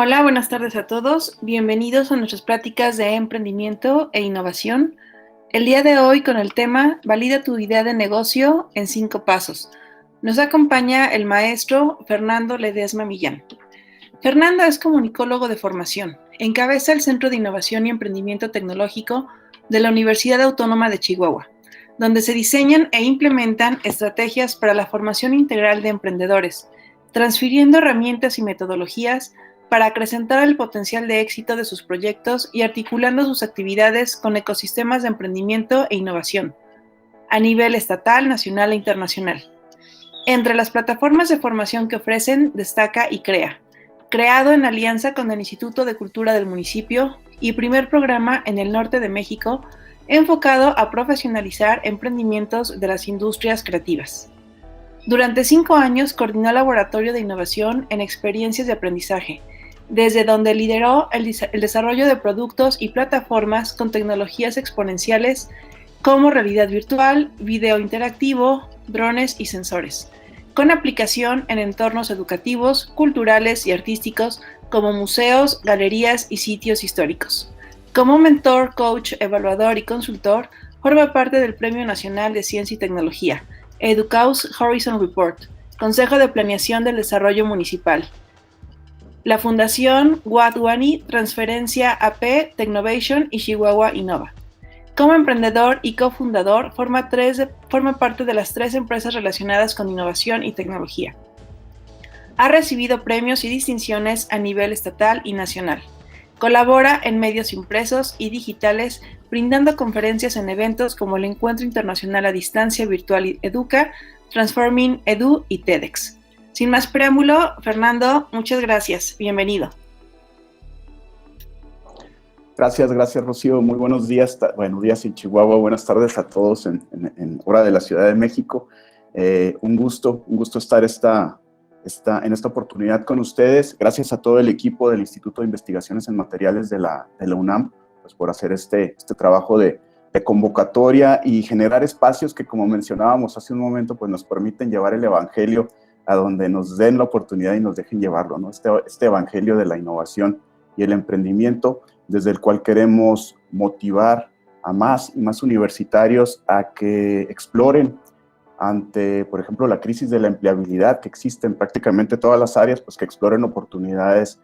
Hola, buenas tardes a todos. Bienvenidos a nuestras pláticas de emprendimiento e innovación. El día de hoy con el tema Valida tu idea de negocio en 5 pasos. Nos acompaña el maestro Fernando Ledesma Millán. Fernando es comunicólogo de formación. Encabeza el Centro de Innovación y Emprendimiento Tecnológico de la Universidad Autónoma de Chihuahua, donde se diseñan e implementan estrategias para la formación integral de emprendedores, transfiriendo herramientas y metodologías para acrecentar el potencial de éxito de sus proyectos y articulando sus actividades con ecosistemas de emprendimiento e innovación a nivel estatal, nacional e internacional. Entre las plataformas de formación que ofrecen destaca ICREA, creado en alianza con el Instituto de Cultura del municipio y primer programa en el norte de México enfocado a profesionalizar emprendimientos de las industrias creativas. Durante 5 años coordinó el Laboratorio de Innovación en Experiencias de Aprendizaje, desde donde lideró el desarrollo de productos y plataformas con tecnologías exponenciales como realidad virtual, video interactivo, drones y sensores, con aplicación en entornos educativos, culturales y artísticos como museos, galerías y sitios históricos. Como mentor, coach, evaluador y consultor, forma parte del Premio Nacional de Ciencia y Tecnología, Educaus Horizon Report, Consejo de Planeación del Desarrollo Municipal, la Fundación Guadwani, Transferencia AP, Technovation y Chihuahua Innova. Como emprendedor y cofundador, forma parte de las 3 empresas relacionadas con innovación y tecnología. Ha recibido premios y distinciones a nivel estatal y nacional. Colabora en medios impresos y digitales, brindando conferencias en eventos como el Encuentro Internacional a Distancia Virtual Educa, Transforming Edu y TEDx. Sin más preámbulo, Fernando, muchas gracias. Bienvenido. Gracias, Rocío. Muy buenos días. Buenos días en Chihuahua. Buenas tardes a todos en hora de la Ciudad de México. Un gusto estar en esta oportunidad con ustedes. Gracias a todo el equipo del Instituto de Investigaciones en Materiales de la UNAM, pues, por hacer este trabajo de convocatoria y generar espacios que, como mencionábamos hace un momento, pues nos permiten llevar el evangelio a donde nos den la oportunidad y nos dejen llevarlo, ¿no? Este evangelio de la innovación y el emprendimiento, desde el cual queremos motivar a más y más universitarios a que exploren ante, por ejemplo, la crisis de la empleabilidad que existe en prácticamente todas las áreas, pues que exploren oportunidades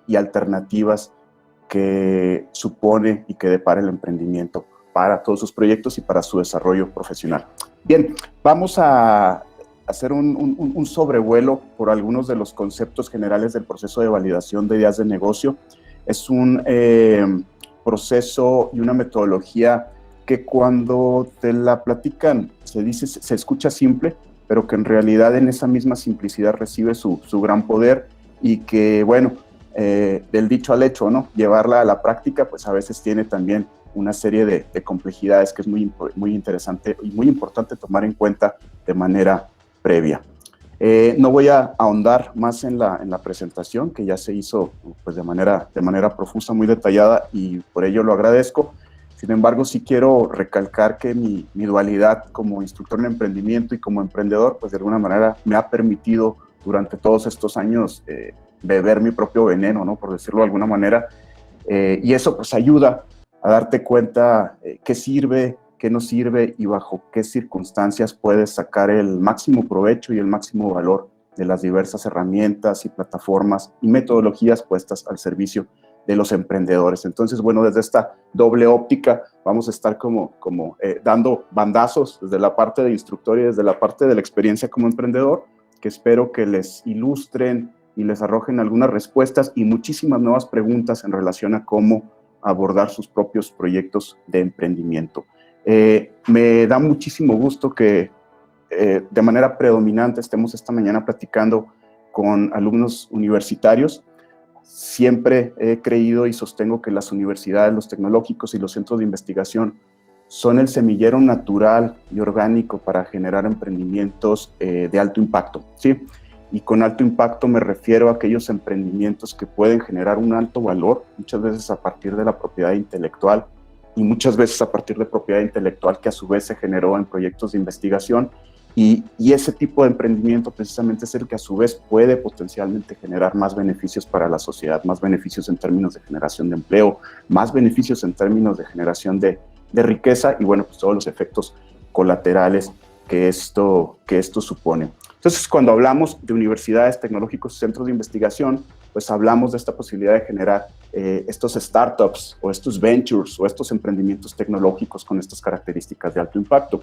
y alternativas que supone y que depara el emprendimiento para todos sus proyectos y para su desarrollo profesional. Bien, vamos a hacer un sobrevuelo por algunos de los conceptos generales del proceso de validación de ideas de negocio. Es un proceso y una metodología que cuando te la platican se escucha simple, pero que en realidad en esa misma simplicidad recibe su gran poder y que, bueno, del dicho al hecho, ¿no? Llevarla a la práctica, pues a veces tiene también una serie de complejidades que es muy interesante y muy importante tomar en cuenta de manera previa. No voy a ahondar más en la presentación, que ya se hizo pues, de manera profusa, muy detallada, y por ello lo agradezco. Sin embargo, sí quiero recalcar que mi dualidad como instructor en emprendimiento y como emprendedor, pues de alguna manera me ha permitido durante todos estos años beber mi propio veneno, ¿no? Por decirlo de alguna manera, y eso pues ayuda a darte cuenta qué sirve, qué no sirve y bajo qué circunstancias puedes sacar el máximo provecho y el máximo valor de las diversas herramientas y plataformas y metodologías puestas al servicio de los emprendedores. Entonces, bueno, desde esta doble óptica vamos a estar dando bandazos desde la parte de instructor y desde la parte de la experiencia como emprendedor, que espero que les ilustren y les arrojen algunas respuestas y muchísimas nuevas preguntas en relación a cómo abordar sus propios proyectos de emprendimiento. Me da muchísimo gusto que de manera predominante estemos esta mañana platicando con alumnos universitarios. Siempre he creído y sostengo que las universidades, los tecnológicos y los centros de investigación son el semillero natural y orgánico para generar emprendimientos de alto impacto, ¿sí? Y con alto impacto me refiero a aquellos emprendimientos que pueden generar un alto valor, muchas veces a partir de la propiedad intelectual y muchas veces a partir de propiedad intelectual que a su vez se generó en proyectos de investigación Y ese tipo de emprendimiento precisamente es el que a su vez puede potencialmente generar más beneficios para la sociedad, más beneficios en términos de generación de empleo, más beneficios en términos de generación de riqueza y bueno, pues todos los efectos colaterales que esto supone. Entonces, cuando hablamos de universidades, tecnológicos y centros de investigación, pues hablamos de esta posibilidad de generar estos startups o estos ventures o estos emprendimientos tecnológicos con estas características de alto impacto.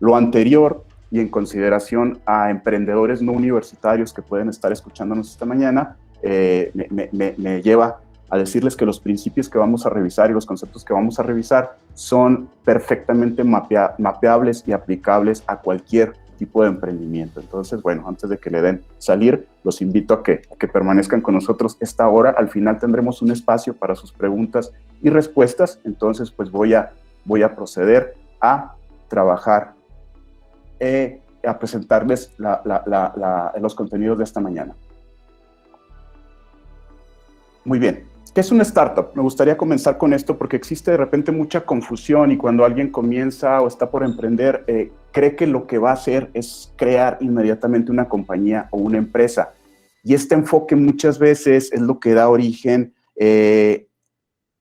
Lo anterior y en consideración a emprendedores no universitarios que pueden estar escuchándonos esta mañana, me lleva a decirles que los principios que vamos a revisar y los conceptos que vamos a revisar son perfectamente mapeables y aplicables a cualquier tipo de emprendimiento. Entonces, bueno, antes de que le den salir, los invito a que permanezcan con nosotros esta hora. Al final tendremos un espacio para sus preguntas y respuestas. Entonces, pues voy a proceder a trabajar, a presentarles los contenidos de esta mañana. Muy bien. ¿Qué es una startup? Me gustaría comenzar con esto porque existe de repente mucha confusión y cuando alguien comienza o está por emprender, cree que lo que va a hacer es crear inmediatamente una compañía o una empresa. Y este enfoque muchas veces es lo que da origen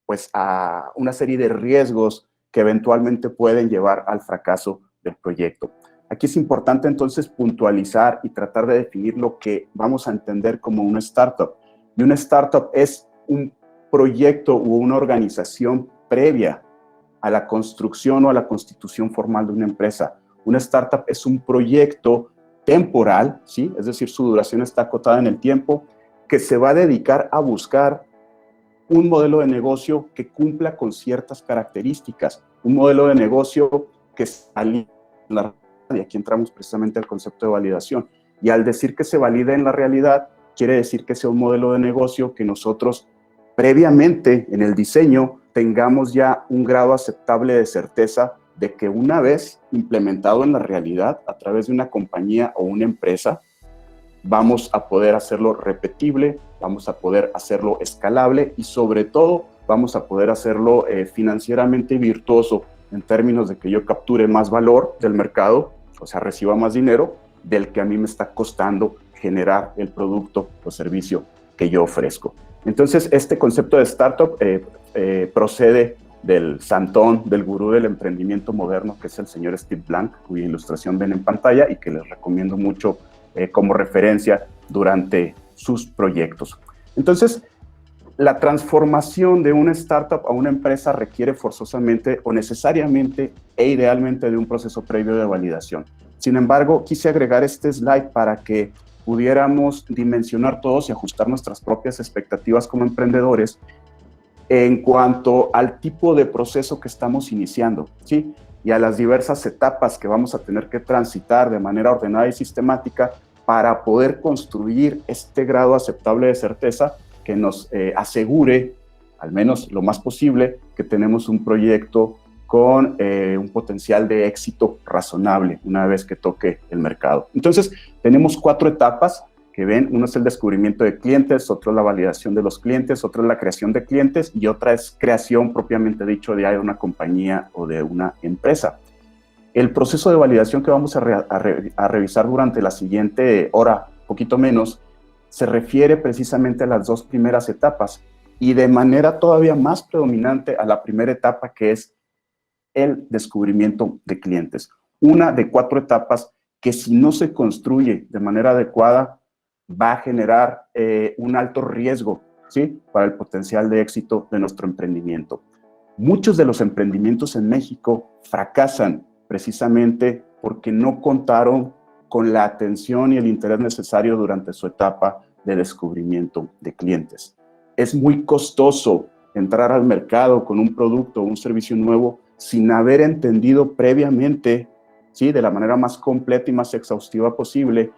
pues a una serie de riesgos que eventualmente pueden llevar al fracaso del proyecto. Aquí es importante entonces puntualizar y tratar de definir lo que vamos a entender como una startup. Y una startup es un proyecto u una organización previa a la construcción o a la constitución formal de una empresa. Una startup es un proyecto temporal, ¿sí? Es decir, su duración está acotada en el tiempo, que se va a dedicar a buscar un modelo de negocio que cumpla con ciertas características, un modelo de negocio que salga en la realidad, y aquí entramos precisamente al concepto de validación. Y al decir que se valide en la realidad, quiere decir que sea un modelo de negocio que nosotros previamente en el diseño tengamos ya un grado aceptable de certeza de que una vez implementado en la realidad a través de una compañía o una empresa, vamos a poder hacerlo repetible, vamos a poder hacerlo escalable y sobre todo vamos a poder hacerlo financieramente virtuoso en términos de que yo capture más valor del mercado, o sea, reciba más dinero del que a mí me está costando generar el producto o servicio que yo ofrezco. Entonces, este concepto de startup procede del santón, del gurú del emprendimiento moderno, que es el señor Steve Blank, cuya ilustración ven en pantalla y que les recomiendo mucho como referencia durante sus proyectos. Entonces, la transformación de una startup a una empresa requiere forzosamente o necesariamente e idealmente de un proceso previo de validación. Sin embargo, quise agregar este slide para que pudiéramos dimensionar todos y ajustar nuestras propias expectativas como emprendedores en cuanto al tipo de proceso que estamos iniciando, ¿sí? Y a las diversas etapas que vamos a tener que transitar de manera ordenada y sistemática para poder construir este grado aceptable de certeza que nos asegure, al menos lo más posible, que tenemos un proyecto con un potencial de éxito razonable una vez que toque el mercado. Entonces, tenemos 4 etapas que ven. Uno es el descubrimiento de clientes, otro es la validación de los clientes, otro es la creación de clientes y otra es creación propiamente dicho de una compañía o de una empresa. El proceso de validación que vamos a revisar durante la siguiente hora, poquito menos, se refiere precisamente a las 2 primeras etapas y de manera todavía más predominante a la primera etapa, que es el descubrimiento de clientes. Una de 4 etapas que si no se construye de manera adecuada va a generar un alto riesgo, ¿sí?, para el potencial de éxito de nuestro emprendimiento. Muchos de los emprendimientos en México fracasan precisamente porque no contaron con la atención y el interés necesario durante su etapa de descubrimiento de clientes. Es muy costoso entrar al mercado con un producto o un servicio nuevo sin haber entendido previamente, ¿sí?, de la manera más completa y más exhaustiva posible,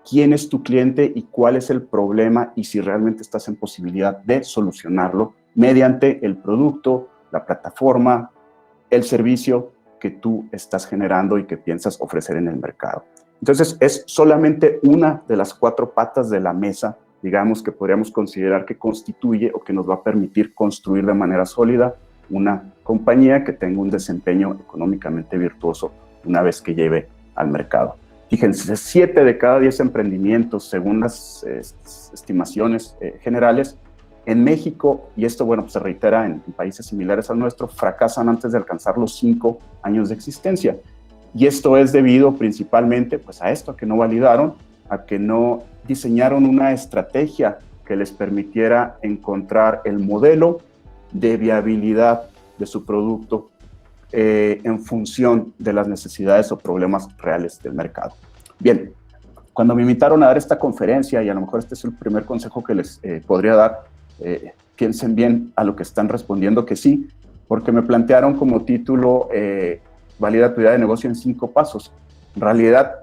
quién es tu cliente y cuál es el problema y si realmente estás en posibilidad de solucionarlo mediante el producto, la plataforma, el servicio que tú estás generando y que piensas ofrecer en el mercado. Entonces, es solamente una de las 4 patas de la mesa, digamos, que podríamos considerar que constituye o que nos va a permitir construir de manera sólida una compañía que tenga un desempeño económicamente virtuoso una vez que lleve al mercado. Fíjense, 7 de cada 10 emprendimientos, según las estimaciones generales, en México, y esto bueno, pues se reitera en países similares al nuestro, fracasan antes de alcanzar los 5 años de existencia. Y esto es debido principalmente pues, a esto, a que no validaron, a que no diseñaron una estrategia que les permitiera encontrar el modelo de viabilidad de su producto en función de las necesidades o problemas reales del mercado. Bien, cuando me invitaron a dar esta conferencia, y a lo mejor este es el primer consejo que les podría dar, piensen bien a lo que están respondiendo que sí, porque me plantearon como título valida tu idea de negocio en 5 pasos. En realidad,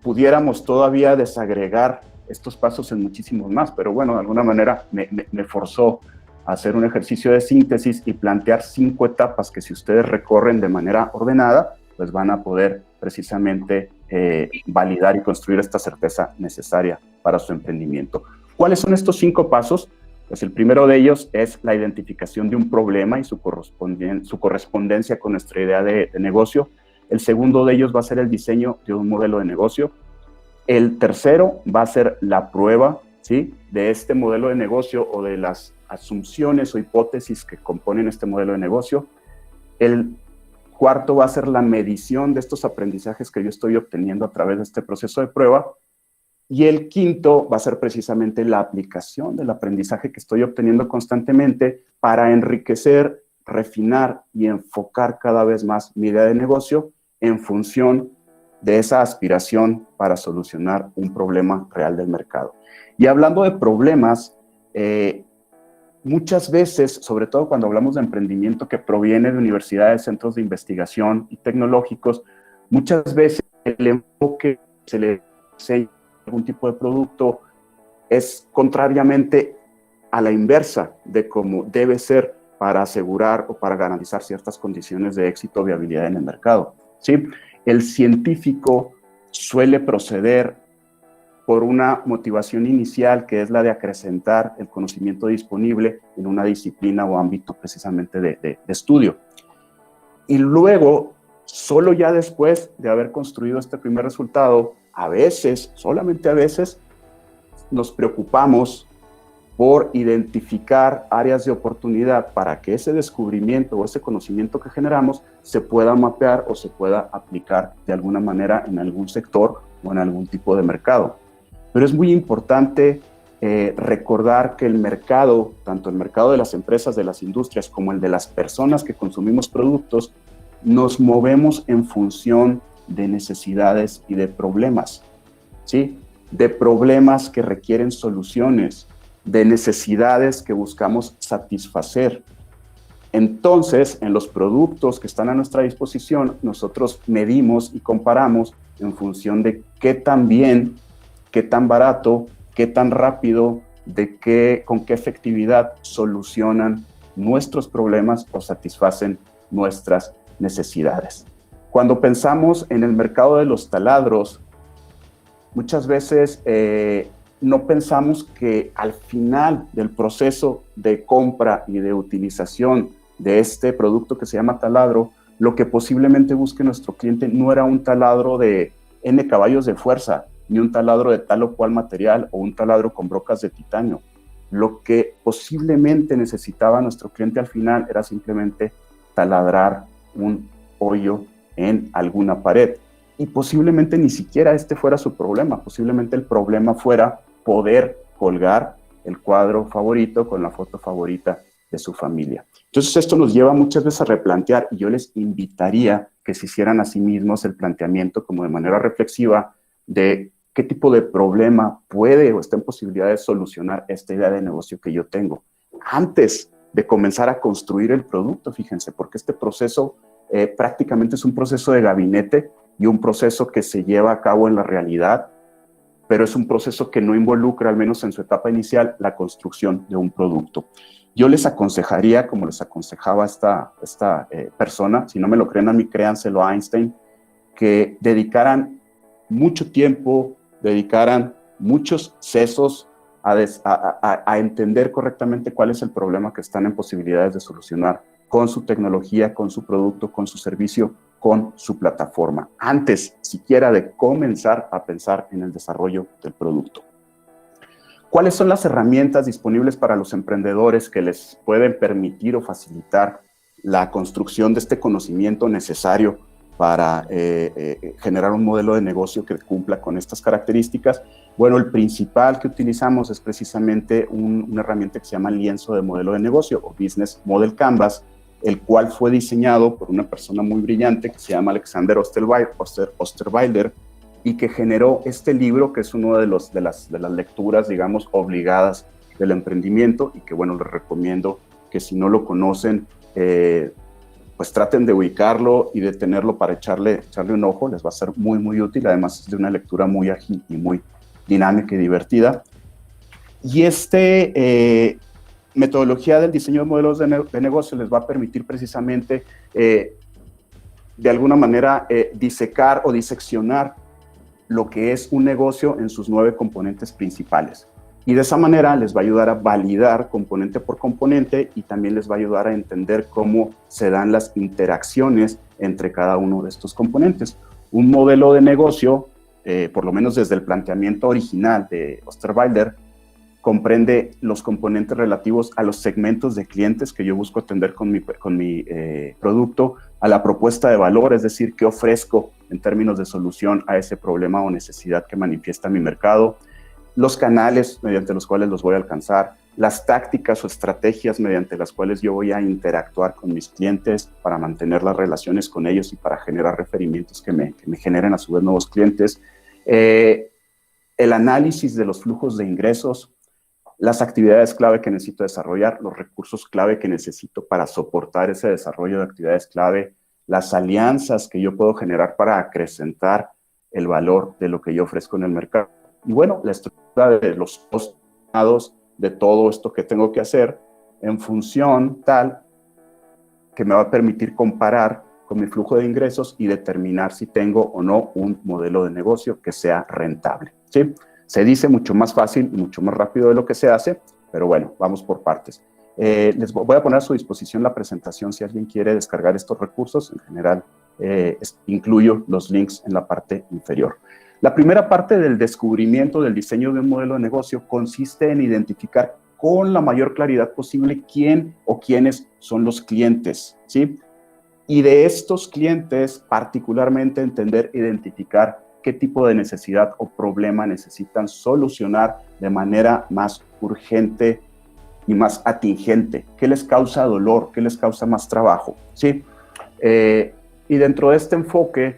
pudiéramos todavía desagregar estos pasos en muchísimos más, pero bueno, de alguna manera me forzó a hacer un ejercicio de síntesis y plantear 5 etapas que si ustedes recorren de manera ordenada, pues van a poder precisamente validar y construir esta certeza necesaria para su emprendimiento. ¿Cuáles son estos 5 pasos? Pues el primero de ellos es la identificación de un problema y su correspondencia con nuestra idea de negocio. El segundo de ellos va a ser el diseño de un modelo de negocio. El tercero va a ser la prueba, ¿sí?, de este modelo de negocio o de las asunciones o hipótesis que componen este modelo de negocio. El cuarto va a ser la medición de estos aprendizajes que yo estoy obteniendo a través de este proceso de prueba. Y el quinto va a ser precisamente la aplicación del aprendizaje que estoy obteniendo constantemente para enriquecer, refinar y enfocar cada vez más mi idea de negocio en función de esa aspiración para solucionar un problema real del mercado. Y hablando de problemas, muchas veces, sobre todo cuando hablamos de emprendimiento que proviene de universidades, centros de investigación y tecnológicos, muchas veces el enfoque que se le enseña algún tipo de producto es contrariamente a la inversa de cómo debe ser para asegurar o para garantizar ciertas condiciones de éxito o viabilidad en el mercado, ¿sí? El científico suele proceder por una motivación inicial que es la de acrecentar el conocimiento disponible en una disciplina o ámbito precisamente de estudio. Y luego, solo ya después de haber construido este primer resultado, a veces, solamente a veces, nos preocupamos por identificar áreas de oportunidad para que ese descubrimiento o ese conocimiento que generamos se pueda mapear o se pueda aplicar de alguna manera en algún sector o en algún tipo de mercado. Pero es muy importante recordar que el mercado, tanto el mercado de las empresas, de las industrias, como el de las personas que consumimos productos, nos movemos en función de necesidades y de problemas, ¿sí? De problemas que requieren soluciones, de necesidades que buscamos satisfacer. Entonces, en los productos que están a nuestra disposición, nosotros medimos y comparamos en función de qué tan bien, qué tan barato, qué tan rápido, con qué efectividad solucionan nuestros problemas o satisfacen nuestras necesidades. Cuando pensamos en el mercado de los taladros, muchas veces no pensamos que al final del proceso de compra y de utilización de este producto que se llama taladro, lo que posiblemente busque nuestro cliente no era un taladro de N caballos de fuerza, ni un taladro de tal o cual material o un taladro con brocas de titanio. Lo que posiblemente necesitaba nuestro cliente al final era simplemente taladrar un hoyo en alguna pared. Y posiblemente ni siquiera este fuera su problema, posiblemente el problema fuera poder colgar el cuadro favorito con la foto favorita de su familia. Entonces esto nos lleva muchas veces a replantear, y yo les invitaría que se hicieran a sí mismos el planteamiento como de manera reflexiva de qué tipo de problema puede o está en posibilidad de solucionar esta idea de negocio que yo tengo. Antes de comenzar a construir el producto, fíjense, porque este proceso prácticamente es un proceso de gabinete y un proceso que se lleva a cabo en la realidad, pero es un proceso que no involucra, al menos en su etapa inicial, la construcción de un producto. Yo les aconsejaría, como les aconsejaba esta persona, si no me lo creen a mí, créanselo a Einstein, que dedicaran mucho tiempo, dedicaran muchos sesos a entender correctamente cuál es el problema que están en posibilidades de solucionar con su tecnología, con su producto, con su servicio, con su plataforma, antes siquiera de comenzar a pensar en el desarrollo del producto. ¿Cuáles son las herramientas disponibles para los emprendedores que les pueden permitir o facilitar la construcción de este conocimiento necesario para generar un modelo de negocio que cumpla con estas características? Bueno, el principal que utilizamos es precisamente una herramienta que se llama lienzo de modelo de negocio o Business Model Canvas, el cual fue diseñado por una persona muy brillante que se llama Alexander Osterwalder, y que generó este libro, que es uno de las lecturas, digamos, obligadas del emprendimiento, y que, bueno, les recomiendo que si no lo conocen, pues traten de ubicarlo y de tenerlo para echarle un ojo. Les va a ser muy, muy útil. Además, es de una lectura muy ágil y muy dinámica y divertida. Y metodología del diseño de modelos de negocio les va a permitir precisamente, de alguna manera, disecar o diseccionar lo que es un negocio en sus 9 componentes principales. Y de esa manera les va a ayudar a validar componente por componente, y también les va a ayudar a entender cómo se dan las interacciones entre cada uno de estos componentes. Un modelo de negocio, por lo menos desde el planteamiento original de Osterwalder, comprende los componentes relativos a los segmentos de clientes que yo busco atender con mi producto, a la propuesta de valor, es decir, qué ofrezco en términos de solución a ese problema o necesidad que manifiesta mi mercado, los canales mediante los cuales los voy a alcanzar, las tácticas o estrategias mediante las cuales yo voy a interactuar con mis clientes para mantener las relaciones con ellos y para generar referimientos que me generen a su vez nuevos clientes, el análisis de los flujos de ingresos, las actividades clave que necesito desarrollar, los recursos clave que necesito para soportar ese desarrollo de actividades clave, las alianzas que yo puedo generar para acrecentar el valor de lo que yo ofrezco en el mercado. Y bueno, la estructura de los costados de todo esto que tengo que hacer en función tal que me va a permitir comparar con mi flujo de ingresos y determinar si tengo o no un modelo de negocio que sea rentable, ¿sí? Se dice mucho más fácil y mucho más rápido de lo que se hace, pero bueno, vamos por partes. Les voy a poner a su disposición la presentación si alguien quiere descargar estos recursos. En general, incluyo los links en la parte inferior. La primera parte del descubrimiento del diseño de un modelo de negocio consiste en identificar con la mayor claridad posible quién o quiénes son los clientes, ¿sí? Y de estos clientes, particularmente entender, identificar qué tipo de necesidad o problema necesitan solucionar de manera más urgente y más atingente, qué les causa dolor, qué les causa más trabajo, ¿sí? Y dentro de este enfoque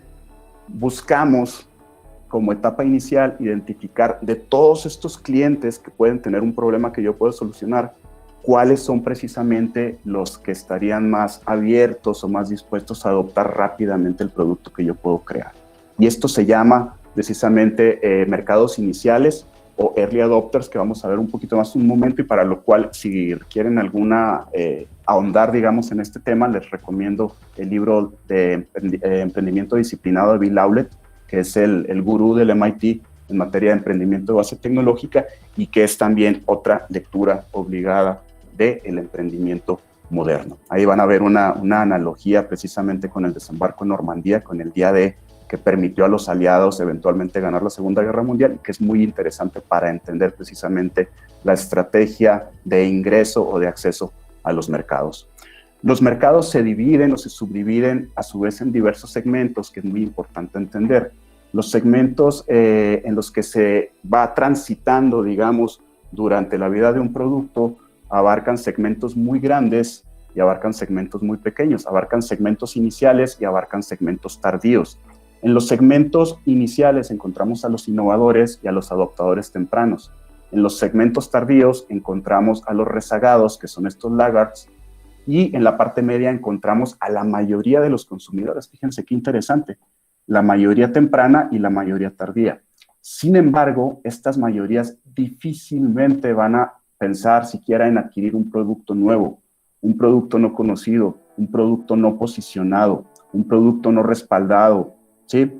buscamos, como etapa inicial, identificar de todos estos clientes que pueden tener un problema que yo puedo solucionar, cuáles son precisamente los que estarían más abiertos o más dispuestos a adoptar rápidamente el producto que yo puedo crear. Y esto se llama precisamente mercados iniciales o early adopters, que vamos a ver un poquito más en un momento, y para lo cual, si quieren ahondar, digamos, en este tema, les recomiendo el libro de Emprendimiento Disciplinado de Bill Hewlett, que es el gurú del MIT en materia de emprendimiento de base tecnológica, y que es también otra lectura obligada del emprendimiento moderno. Ahí van a ver una analogía precisamente con el desembarco en Normandía, con el día D, que permitió a los aliados eventualmente ganar la Segunda Guerra Mundial, y que es muy interesante para entender precisamente la estrategia de ingreso o de acceso a los mercados. Los mercados se dividen o se subdividen a su vez en diversos segmentos, que es muy importante entender. Los segmentos en los que se va transitando, digamos, durante la vida de un producto, abarcan segmentos muy grandes y abarcan segmentos muy pequeños, abarcan segmentos iniciales y abarcan segmentos tardíos. En los segmentos iniciales encontramos a los innovadores y a los adoptadores tempranos. En los segmentos tardíos encontramos a los rezagados, que son estos laggards, y en la parte media encontramos a la mayoría de los consumidores. Fíjense qué interesante, la mayoría temprana y la mayoría tardía. Sin embargo, estas mayorías difícilmente van a pensar siquiera en adquirir un producto nuevo, un producto no conocido, un producto no posicionado, un producto no respaldado, ¿sí?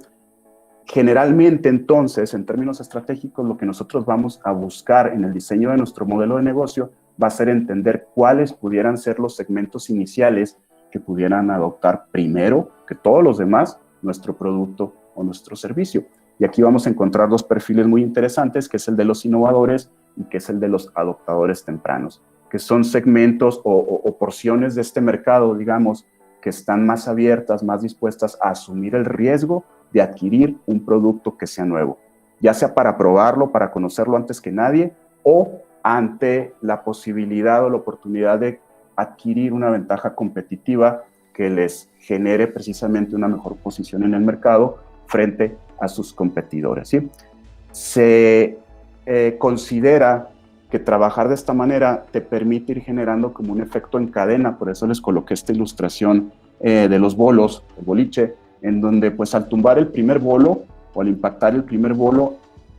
Generalmente, entonces, en términos estratégicos, lo que nosotros vamos a buscar en el diseño de nuestro modelo de negocio va a ser entender cuáles pudieran ser los segmentos iniciales que pudieran adoptar primero que todos los demás nuestro producto o nuestro servicio. Y aquí vamos a encontrar dos perfiles muy interesantes, que es el de los innovadores y que es el de los adoptadores tempranos, que son segmentos o porciones de este mercado, digamos, que están más abiertas, más dispuestas a asumir el riesgo de adquirir un producto que sea nuevo, ya sea para probarlo, para conocerlo antes que nadie, o ante la posibilidad o la oportunidad de adquirir una ventaja competitiva que les genere precisamente una mejor posición en el mercado frente a sus competidores, ¿sí? Se considera que trabajar de esta manera te permite ir generando como un efecto en cadena, por eso les coloqué esta ilustración de los bolos, el boliche, en donde pues al tumbar el primer bolo o al impactar el primer bolo,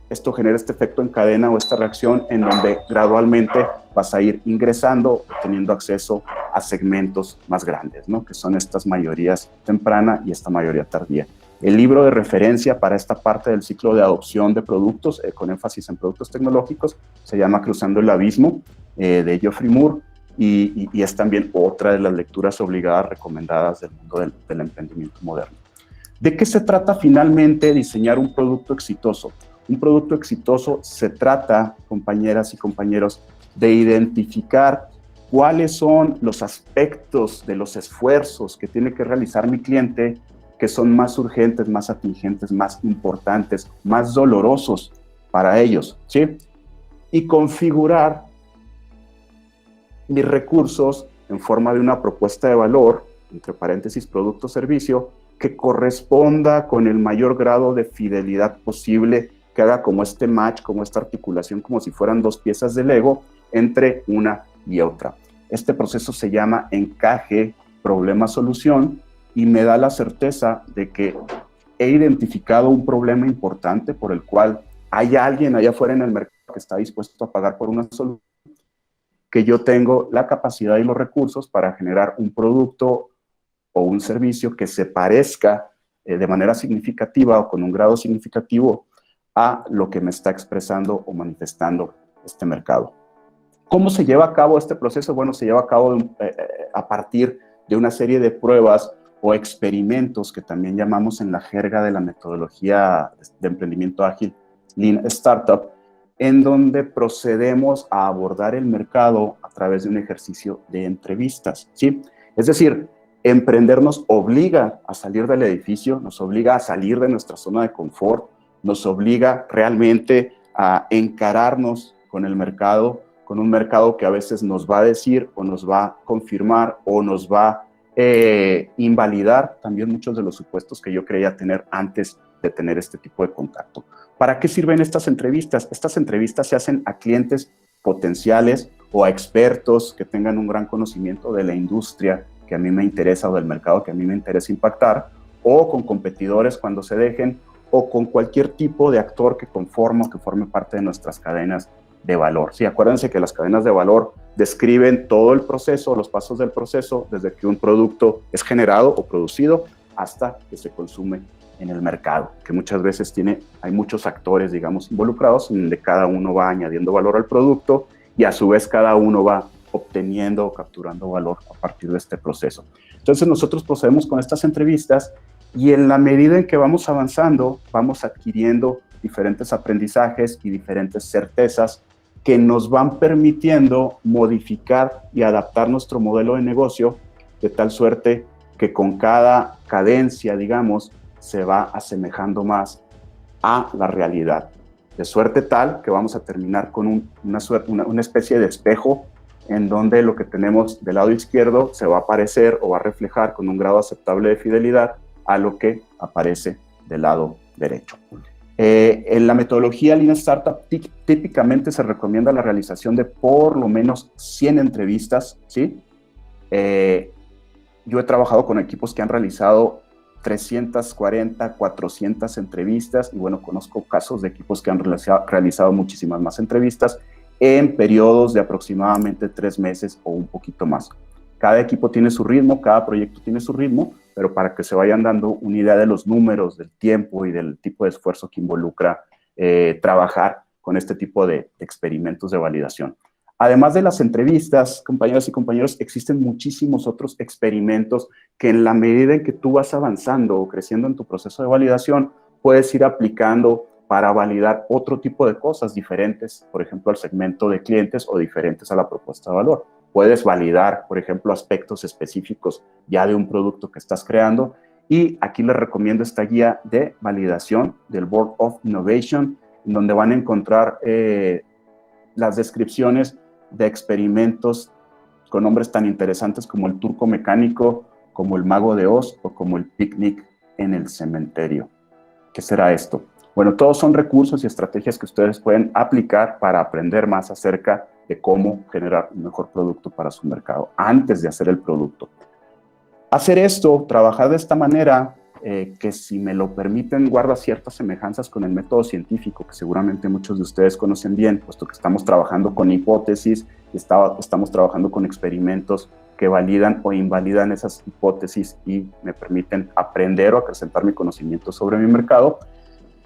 esto genera este efecto en cadena o esta reacción en donde gradualmente vas a ir ingresando, teniendo acceso a segmentos más grandes, ¿no? Que son estas mayorías temprana y esta mayoría tardía. El libro de referencia para esta parte del ciclo de adopción de productos, con énfasis en productos tecnológicos, se llama Cruzando el Abismo, de Geoffrey Moore, y es también otra de las lecturas obligadas recomendadas del mundo del emprendimiento moderno. ¿De qué se trata finalmente diseñar un producto exitoso? Un producto exitoso se trata, compañeras y compañeros, de identificar cuáles son los aspectos de los esfuerzos que tiene que realizar mi cliente que son más urgentes, más atingentes, más importantes, más dolorosos para ellos, ¿sí? Y configurar mis recursos en forma de una propuesta de valor, entre paréntesis, producto o servicio, que corresponda con el mayor grado de fidelidad posible, que haga como este match, como esta articulación, como si fueran dos piezas de Lego entre una y otra. Este proceso se llama encaje, problema, solución, y me da la certeza de que he identificado un problema importante por el cual hay alguien allá afuera en el mercado que está dispuesto a pagar por una solución, que yo tengo la capacidad y los recursos para generar un producto o un servicio que se parezca de manera significativa o con un grado significativo a lo que me está expresando o manifestando este mercado. ¿Cómo se lleva a cabo este proceso? Bueno, se lleva a cabo a partir de una serie de pruebas o experimentos que también llamamos en la jerga de la metodología de emprendimiento ágil Lean Startup, en donde procedemos a abordar el mercado a través de un ejercicio de entrevistas, ¿sí? Es decir, emprender nos obliga a salir del edificio, nos obliga a salir de nuestra zona de confort, nos obliga realmente a encararnos con el mercado, con un mercado que a veces nos va a decir o nos va a confirmar o nos va a invalidar también muchos de los supuestos que yo creía tener antes de tener este tipo de contacto. ¿Para qué sirven estas entrevistas? Estas entrevistas se hacen a clientes potenciales o a expertos que tengan un gran conocimiento de la industria que a mí me interesa o del mercado que a mí me interesa impactar, o con competidores cuando se dejen, o con cualquier tipo de actor que conforme o que forme parte de nuestras cadenas de valor. Sí, acuérdense que las cadenas de valor describen todo el proceso, los pasos del proceso, desde que un producto es generado o producido hasta que se consume en el mercado, que muchas veces hay muchos actores, digamos, involucrados, en donde cada uno va añadiendo valor al producto y a su vez cada uno va obteniendo o capturando valor a partir de este proceso. Entonces nosotros procedemos con estas entrevistas y en la medida en que vamos avanzando, vamos adquiriendo diferentes aprendizajes y diferentes certezas que nos van permitiendo modificar y adaptar nuestro modelo de negocio de tal suerte que con cada cadencia, digamos, se va asemejando más a la realidad. De suerte tal que vamos a terminar con una especie de espejo en donde lo que tenemos del lado izquierdo se va a parecer o va a reflejar con un grado aceptable de fidelidad a lo que aparece del lado derecho. En la metodología Lean Startup típicamente se recomienda la realización de por lo menos 100 entrevistas, ¿sí? Yo he trabajado con equipos que han realizado 340, 400 entrevistas y bueno, conozco casos de equipos que han realizado muchísimas más entrevistas en periodos de aproximadamente 3 meses o un poquito más. Cada equipo tiene su ritmo, cada proyecto tiene su ritmo, pero para que se vayan dando una idea de los números, del tiempo y del tipo de esfuerzo que involucra trabajar con este tipo de experimentos de validación. Además de las entrevistas, compañeras y compañeros, existen muchísimos otros experimentos que en la medida en que tú vas avanzando o creciendo en tu proceso de validación, puedes ir aplicando para validar otro tipo de cosas diferentes, por ejemplo, al segmento de clientes o diferentes a la propuesta de valor. Puedes validar, por ejemplo, aspectos específicos ya de un producto que estás creando. Y aquí les recomiendo esta guía de validación del Board of Innovation, en donde van a encontrar las descripciones de experimentos con nombres tan interesantes como el Turco Mecánico, como el Mago de Oz o como el Picnic en el Cementerio. ¿Qué será esto? Bueno, todos son recursos y estrategias que ustedes pueden aplicar para aprender más acerca de cómo generar un mejor producto para su mercado antes de hacer el producto. Hacer esto, trabajar de esta manera, que si me lo permiten, guarda ciertas semejanzas con el método científico, que seguramente muchos de ustedes conocen bien, puesto que estamos trabajando con hipótesis, estamos trabajando con experimentos que validan o invalidan esas hipótesis y me permiten aprender o acrecentar mi conocimiento sobre mi mercado.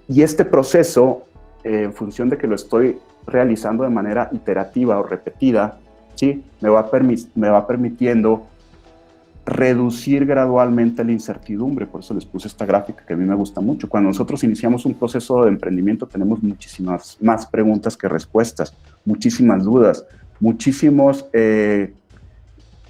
Y este proceso, en función de que lo estoy realizando de manera iterativa o repetida, ¿sí? me va permitiendo reducir gradualmente la incertidumbre. Por eso les puse esta gráfica que a mí me gusta mucho. Cuando nosotros iniciamos un proceso de emprendimiento tenemos muchísimas más preguntas que respuestas, muchísimas dudas, muchísimas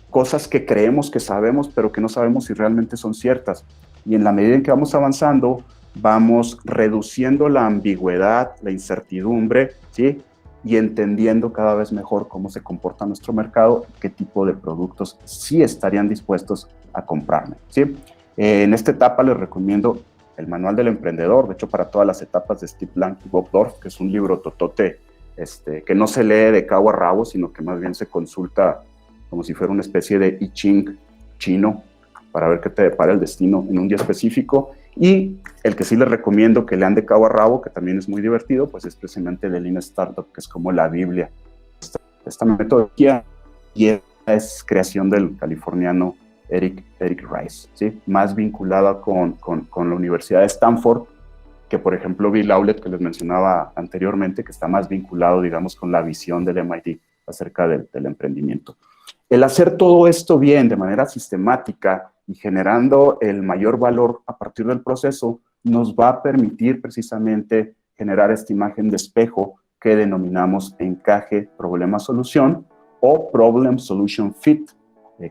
cosas que creemos que sabemos, pero que no sabemos si realmente son ciertas. Y en la medida en que vamos avanzando, vamos reduciendo la ambigüedad, la incertidumbre, ¿sí? Y entendiendo cada vez mejor cómo se comporta nuestro mercado, qué tipo de productos sí estarían dispuestos a comprarme, ¿sí? En esta etapa les recomiendo el Manual del Emprendedor, de hecho para todas las etapas de Steve Blank y Bob Dorf, que es un libro totote, que no se lee de cabo a rabo, sino que más bien se consulta como si fuera una especie de I Ching chino, para ver qué te depara el destino en un día específico. Y el que sí les recomiendo que lean de cabo a rabo, que también es muy divertido, pues es precisamente de Lean Startup, que es como la Biblia. Esta metodología y es creación del californiano Eric Rice, ¿sí? Más vinculada con la Universidad de Stanford, que por ejemplo Bill Aulet, que les mencionaba anteriormente, que está más vinculado, digamos, con la visión del MIT acerca del emprendimiento. El hacer todo esto bien, de manera sistemática, y generando el mayor valor a partir del proceso, nos va a permitir precisamente generar esta imagen de espejo que denominamos encaje problema-solución o problem-solution fit,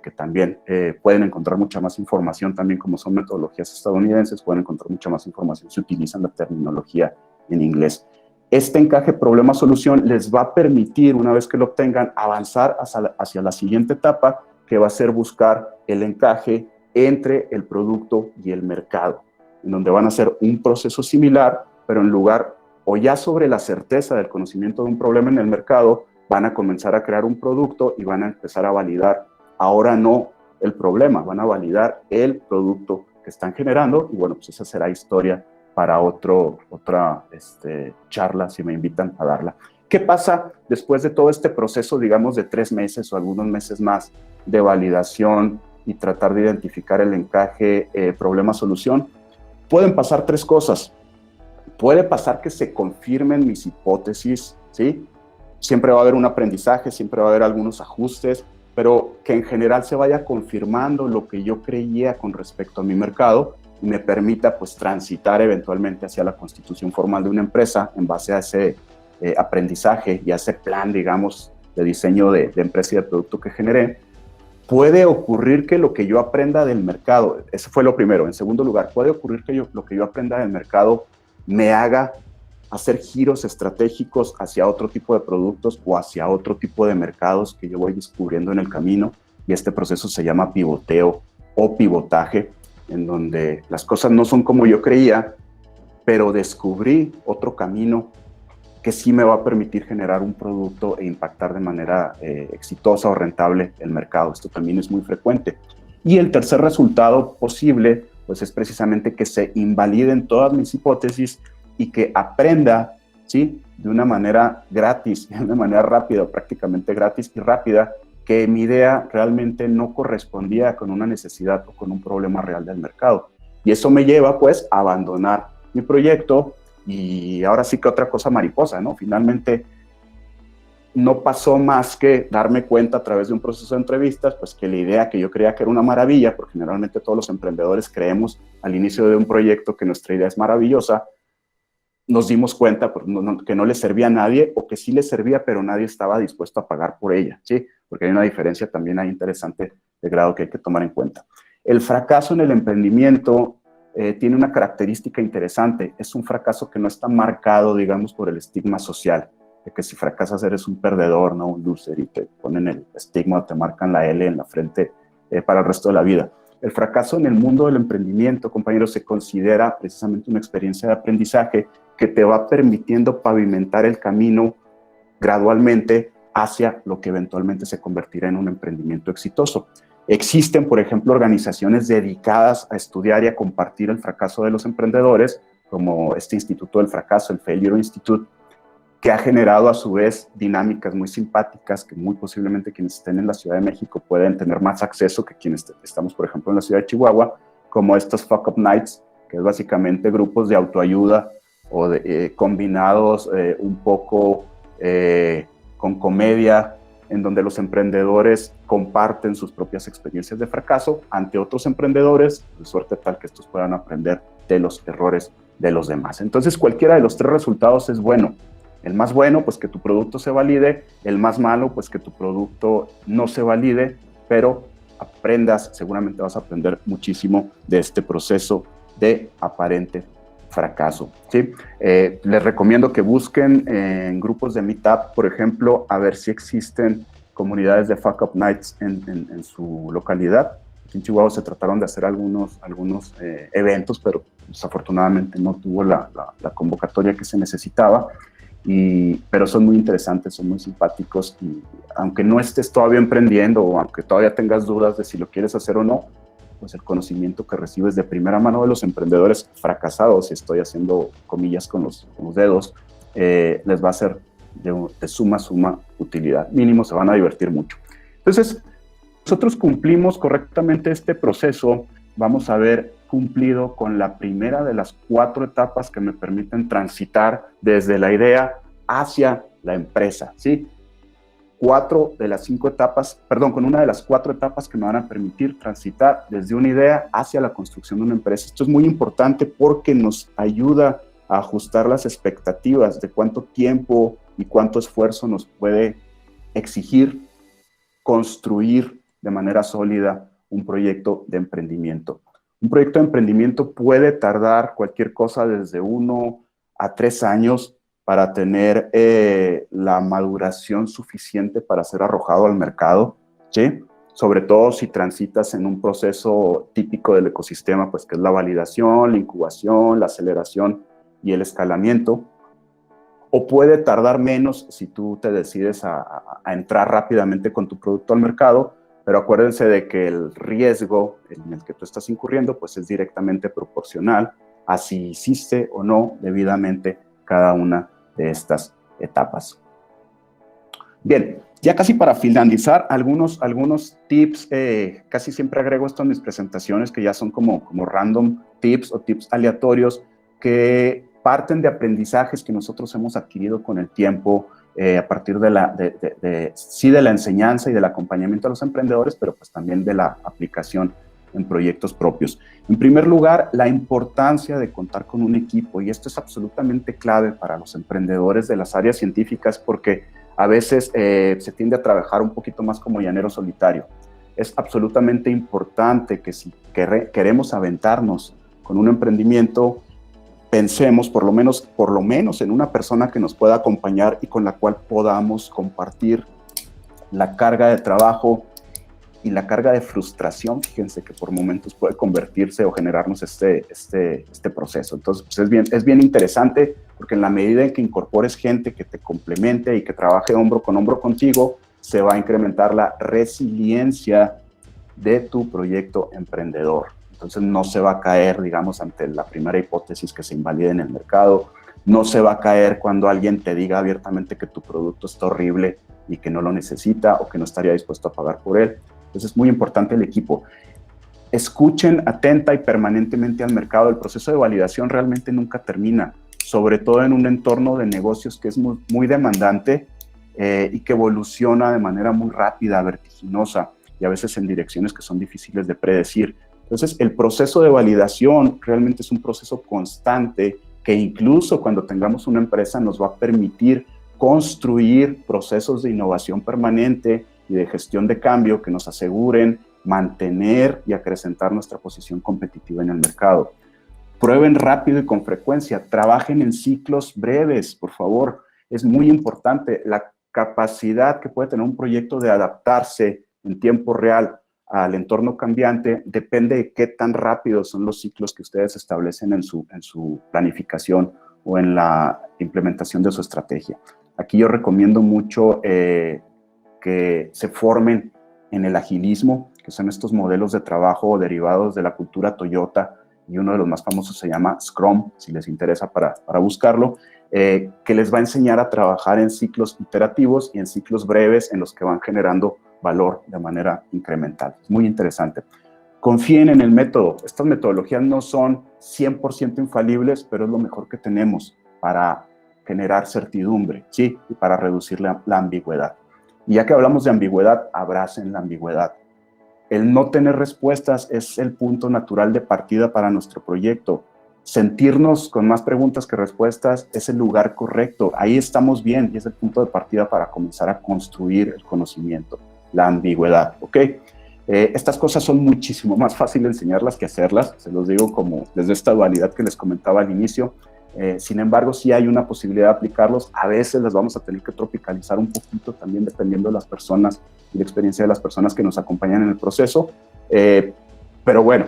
que también pueden encontrar mucha más información, también como son metodologías estadounidenses, pueden encontrar mucha más información si utilizan la terminología en inglés. Este encaje problema-solución les va a permitir, una vez que lo obtengan, avanzar hacia la siguiente etapa, que va a ser buscar el encaje entre el producto y el mercado, en donde van a hacer un proceso similar, pero en lugar, o ya sobre la certeza del conocimiento de un problema en el mercado, van a comenzar a crear un producto y van a empezar a validar, ahora no el problema, van a validar el producto que están generando, y bueno, pues esa será historia para otra charla, si me invitan a darla. ¿Qué pasa después de todo este proceso, digamos, de 3 meses o algunos meses más de validación y tratar de identificar el encaje problema-solución? Pueden pasar 3 cosas. Puede pasar que se confirmen mis hipótesis, ¿sí? Siempre va a haber un aprendizaje, siempre va a haber algunos ajustes, pero que en general se vaya confirmando lo que yo creía con respecto a mi mercado y me permita pues transitar eventualmente hacia la constitución formal de una empresa en base a ese aprendizaje y a ese plan, digamos, de diseño de empresa y de producto que generé. Puede ocurrir que lo que yo aprenda del mercado, eso fue lo primero. En segundo lugar, puede ocurrir que lo que yo aprenda del mercado me haga hacer giros estratégicos hacia otro tipo de productos o hacia otro tipo de mercados que yo voy descubriendo en el camino, y este proceso se llama pivoteo o pivotaje, en donde las cosas no son como yo creía, pero descubrí otro camino que sí me va a permitir generar un producto e impactar de manera exitosa o rentable el mercado. Esto también es muy frecuente. Y el tercer resultado posible, pues es precisamente que se invaliden todas mis hipótesis y que aprenda, ¿sí?, de una manera gratis, de una manera rápida, prácticamente gratis y rápida, que mi idea realmente no correspondía con una necesidad o con un problema real del mercado. Y eso me lleva, pues, a abandonar mi proyecto. Y ahora sí que otra cosa mariposa, ¿no? Finalmente, no pasó más que darme cuenta a través de un proceso de entrevistas, pues que la idea que yo creía que era una maravilla, porque generalmente todos los emprendedores creemos al inicio de un proyecto que nuestra idea es maravillosa, nos dimos cuenta pues, que no le servía a nadie, o que sí le servía, pero nadie estaba dispuesto a pagar por ella, ¿sí? Porque hay una diferencia también ahí interesante de grado que hay que tomar en cuenta. El fracaso en el emprendimiento tiene una característica interesante. Es un fracaso que no está marcado, digamos, por el estigma social, de que si fracasas eres un perdedor, no un loser, y te ponen el estigma, te marcan la L en la frente para el resto de la vida. El fracaso en el mundo del emprendimiento, compañeros, se considera precisamente una experiencia de aprendizaje que te va permitiendo pavimentar el camino gradualmente hacia lo que eventualmente se convertirá en un emprendimiento exitoso. Existen, por ejemplo, organizaciones dedicadas a estudiar y a compartir el fracaso de los emprendedores, como este Instituto del Fracaso, el Failure Institute, que ha generado a su vez dinámicas muy simpáticas que muy posiblemente quienes estén en la Ciudad de México pueden tener más acceso que quienes estamos, por ejemplo, en la Ciudad de Chihuahua, como estos Fuck Up Nights, que es básicamente grupos de autoayuda o combinados un poco con comedia, en donde los emprendedores comparten sus propias experiencias de fracaso ante otros emprendedores, de suerte tal que estos puedan aprender de los errores de los demás. Entonces, cualquiera de los tres resultados es bueno. El más bueno, pues que tu producto se valide. El más malo, pues que tu producto no se valide, pero aprendas, seguramente vas a aprender muchísimo de este proceso de aparente fracaso, ¿sí? Les recomiendo que busquen en grupos de Meetup, por ejemplo, a ver si existen comunidades de Fuck Up Nights en su localidad. Aquí en Chihuahua se trataron de hacer algunos eventos, pero desafortunadamente no tuvo la convocatoria que se necesitaba. Pero son muy interesantes, son muy simpáticos, y aunque no estés todavía emprendiendo o aunque todavía tengas dudas de si lo quieres hacer o no, pues el conocimiento que recibes de primera mano de los emprendedores fracasados, y estoy haciendo comillas con los dedos, les va a ser de suma utilidad. Mínimo se van a divertir mucho. Entonces, nosotros cumplimos correctamente este proceso, vamos a ver cumplido con la primera de las 4 etapas que me permiten transitar desde la idea hacia la empresa, ¿sí? 4 de las 5 etapas, perdón, con una de las 4 etapas que me van a permitir transitar desde una idea hacia la construcción de una empresa. Esto es muy importante porque nos ayuda a ajustar las expectativas de cuánto tiempo y cuánto esfuerzo nos puede exigir construir de manera sólida un proyecto de emprendimiento. Un proyecto de emprendimiento puede tardar cualquier cosa desde 1 a 3 años para tener la maduración suficiente para ser arrojado al mercado, ¿sí? Sobre todo si transitas en un proceso típico del ecosistema, pues que es la validación, la incubación, la aceleración y el escalamiento. O puede tardar menos si tú te decides a entrar rápidamente con tu producto al mercado, pero acuérdense de que el riesgo en el que tú estás incurriendo pues es directamente proporcional a si hiciste o no debidamente cada una de estas etapas. Bien, ya casi para finalizar, algunos tips, casi siempre agrego esto en mis presentaciones, que ya son como random tips o tips aleatorios que parten de aprendizajes que nosotros hemos adquirido con el tiempo, a partir de la enseñanza y del acompañamiento a los emprendedores, pero pues también de la aplicación en proyectos propios. En primer lugar, la importancia de contar con un equipo, y esto es absolutamente clave para los emprendedores de las áreas científicas, porque a veces se tiende a trabajar un poquito más como llanero solitario. Es absolutamente importante que si queremos aventarnos con un emprendimiento, pensemos por lo menos en una persona que nos pueda acompañar y con la cual podamos compartir la carga de trabajo y la carga de frustración, fíjense que por momentos puede convertirse o generarnos este proceso. Entonces, pues es bien interesante, porque en la medida en que incorpores gente que te complemente y que trabaje hombro con hombro contigo, se va a incrementar la resiliencia de tu proyecto emprendedor. Entonces no se va a caer, digamos, ante la primera hipótesis que se invalide en el mercado, no se va a caer cuando alguien te diga abiertamente que tu producto está horrible y que no lo necesita o que no estaría dispuesto a pagar por él. Entonces es muy importante el equipo. Escuchen atenta y permanentemente al mercado. El proceso de validación realmente nunca termina, sobre todo en un entorno de negocios que es muy demandante y que evoluciona de manera muy rápida, vertiginosa, y a veces en direcciones que son difíciles de predecir. Entonces, el proceso de validación realmente es un proceso constante que incluso cuando tengamos una empresa nos va a permitir construir procesos de innovación permanente y de gestión de cambio que nos aseguren mantener y acrecentar nuestra posición competitiva en el mercado. Prueben rápido y con frecuencia, trabajen en ciclos breves, por favor. Es muy importante la capacidad que puede tener un proyecto de adaptarse en tiempo real al entorno cambiante, depende de qué tan rápidos son los ciclos que ustedes establecen en su planificación o en la implementación de su estrategia. Aquí yo recomiendo mucho que se formen en el agilismo, que son estos modelos de trabajo derivados de la cultura Toyota, y uno de los más famosos se llama Scrum, si les interesa para buscarlo, que les va a enseñar a trabajar en ciclos iterativos y en ciclos breves en los que van generando valor de manera incremental. Es muy interesante. Confíen en el método. Estas metodologías no son 100% infalibles, pero es lo mejor que tenemos para generar certidumbre, ¿sí? Y para reducir la ambigüedad. Y ya que hablamos de ambigüedad, abracen la ambigüedad. El no tener respuestas es el punto natural de partida para nuestro proyecto. Sentirnos con más preguntas que respuestas es el lugar correcto. Ahí estamos bien y es el punto de partida para comenzar a construir el conocimiento, la ambigüedad, ¿ok? Estas cosas son muchísimo más fáciles de enseñarlas que hacerlas, se los digo como desde esta dualidad que les comentaba al inicio. Sin embargo, sí hay una posibilidad de aplicarlos. A veces las vamos a tener que tropicalizar un poquito también dependiendo de las personas y la experiencia de las personas que nos acompañan en el proceso. Pero bueno,